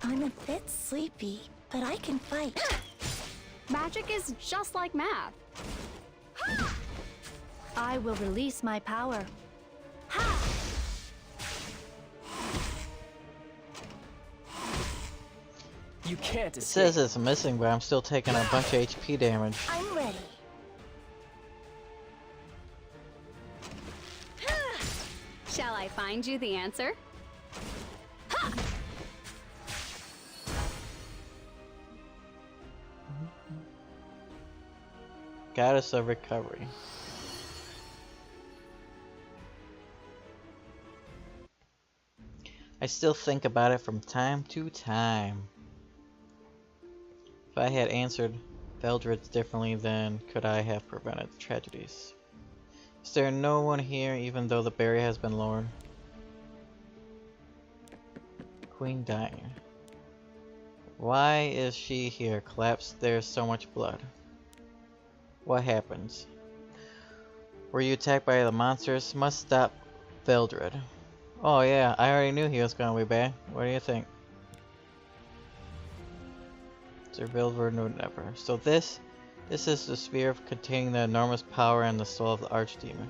I'm a bit sleepy, but I can fight. Magic is just like math. I will release my power. You can't It escape. says it's missing, but I'm still taking a bunch of HP damage. I'm ready. Shall I find you the answer? Goddess of Recovery. I still think about it from time to time. If I had answered Vildred differently, then could I have prevented tragedies? Is there no one here, even though the barrier has been lowered? Queen dying. Why is she here? Collapsed. There's so much blood. What happens? Were you attacked by the monsters? Must stop Vildred. Oh yeah, I already knew he was gonna be bad. What do you think? Sir Vildred no never. So this is the sphere containing the enormous power and the soul of the Archdemon.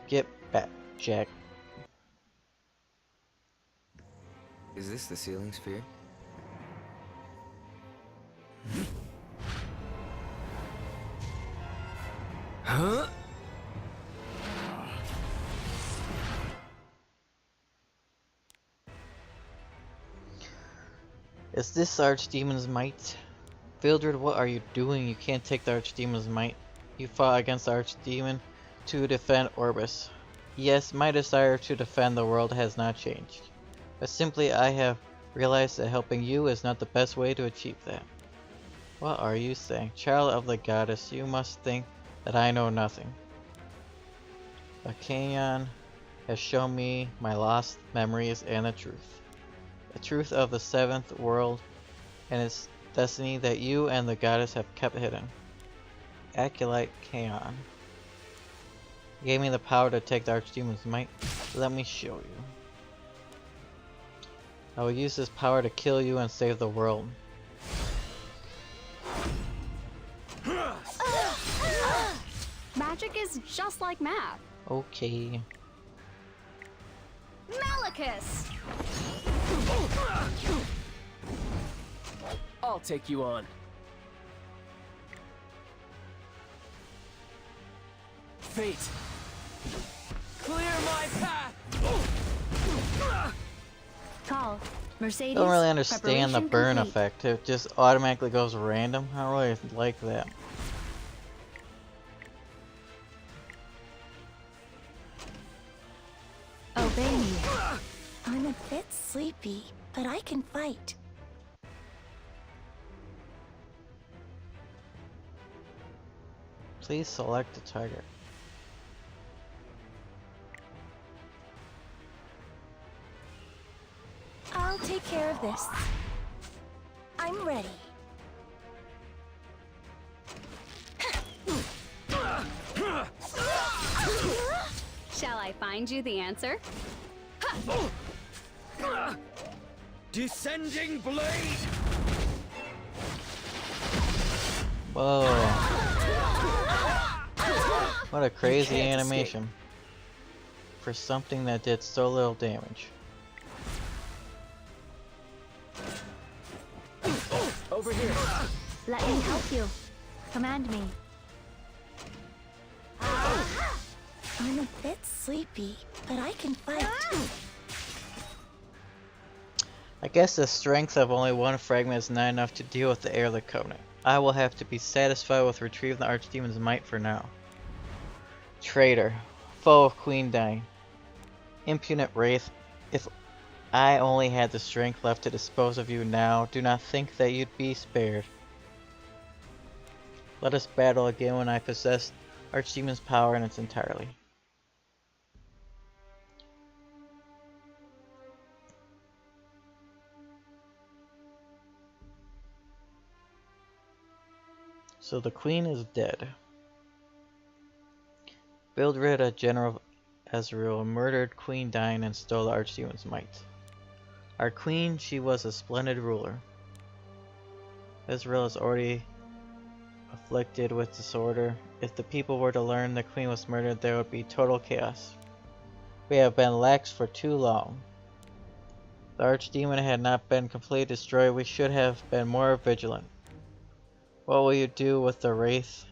Get back, Jack. Is this the ceiling sphere? Huh? Is this Archdemon's might? Vildred, what are you doing? You can't take the Archdemon's might. You fought against the Archdemon to defend Orbis. Yes, my desire to defend the world has not changed. But simply I have realized that helping you is not the best way to achieve that. What are you saying? Child of the goddess, you must think that I know nothing. The Canyon has shown me my lost memories and the truth. The truth of the seventh world and its destiny that you and the goddess have kept hidden. Acolyte Kaon gave me the power to take the Archdemon's might. Let me show you. I will use this power to kill you and save the world. Magic is just like math. Okay. Malachus! I'll take you on. Fate! Clear my path! Call. Mercedes. I don't really understand the preparation burn complete. effect. It just automatically goes random. I don't really like that. Obey me. I'm a bit sleepy, but I can fight. Please select the target. I'll take care of this. I'm ready. Shall I find you the answer? Descending blade! Whoa. What a crazy can't animation. For something that did so little damage. Over here. Let me help you. Command me. I'm a bit sleepy, but I can fight. I guess the strength of only one fragment is not enough to deal with the Heir of the Covenant. I will have to be satisfied with retrieving the Archdemon's might for now. Traitor. Foe of Queen Dine. Impudent Wraith. If I only had the strength left to dispose of you now, do not think that you'd be spared. Let us battle again when I possess Archdemon's power in its entirety. So the queen is dead. Bildred, a general of Ezreal, murdered Queen Dine and stole the Archdemon's might. Our queen, she was a splendid ruler. Ezreal is already afflicted with disorder. If the people were to learn the queen was murdered, there would be total chaos. We have been lax for too long. The Archdemon had not been completely destroyed. We should have been more vigilant. What will you do with the wraith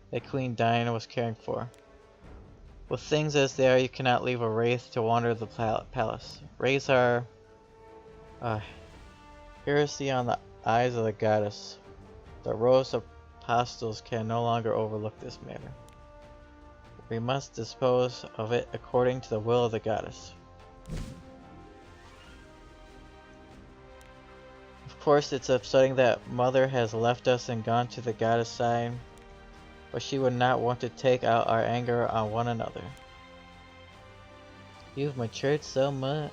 that Queen Dine was caring for? With things as they are, you cannot leave a wraith to wander the palace. Wraiths are heresy on the eyes of the goddess. The Rose Apostles can no longer overlook this matter. We must dispose of it according to the will of the goddess. Of course, it's upsetting that Mother has left us and gone to the goddess side, but she would not want to take out our anger on one another. You've matured so much.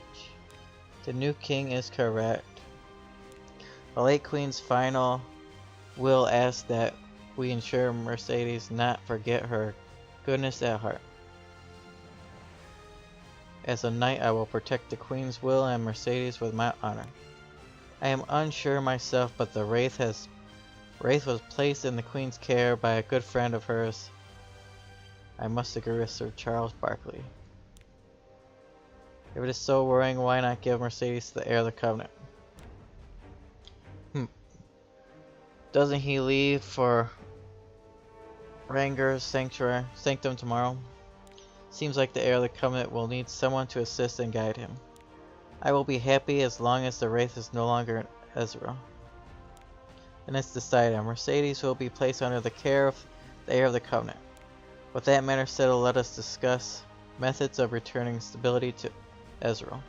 The new king is correct. The late queen's final will asks that we ensure Mercedes not forget her goodness at heart. As a knight, I will protect the queen's will and Mercedes with my honor. I am unsure myself, but the wraith was placed in the queen's care by a good friend of hers. I must agree with Sir Charles Barkley. If it is so worrying, why not give Mercedes the heir of the covenant? Doesn't he leave for Ranger's sanctum tomorrow? Seems like the heir of the covenant will need someone to assist and guide him. I will be happy as long as the wraith is no longer in Ezreal. Then it's decided. Mercedes will be placed under the care of the heir of the covenant. With that matter settled, let us discuss methods of returning stability to Ezreal.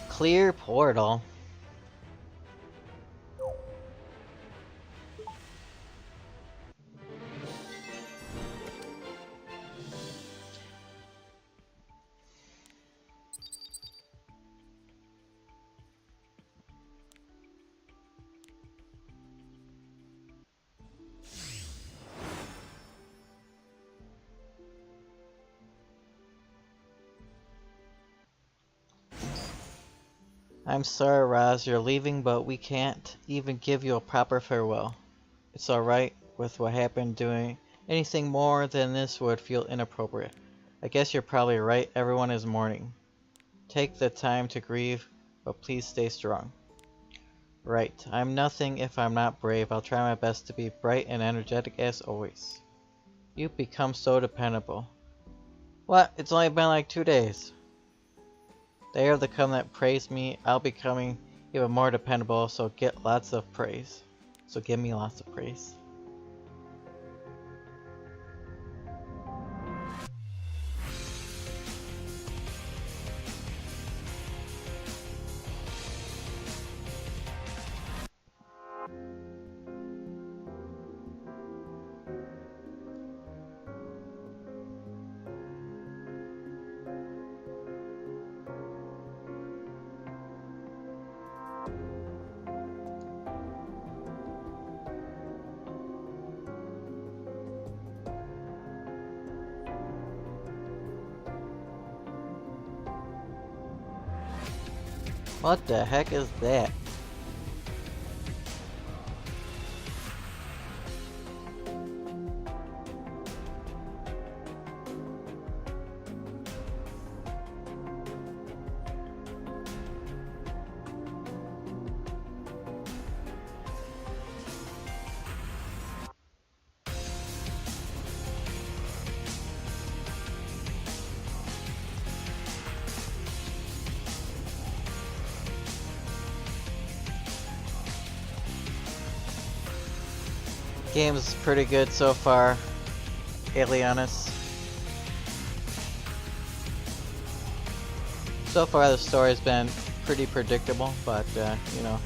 Clear portal. I'm sorry, Raz, you're leaving, but we can't even give you a proper farewell. It's alright with what happened. Doing anything more than this would feel inappropriate. I guess you're probably right. Everyone is mourning. Take the time to grieve, but please stay strong. Right. I'm nothing if I'm not brave. I'll try my best to be bright and energetic as always. You've become so dependable. What? It's only been like 2 days. The heir of the covenant praised me. I'll be becoming even more dependable, so get lots of praise. So give me lots of praise. What the heck is that? Game's pretty good so far, Alienus. So far the story's been pretty predictable, but you know,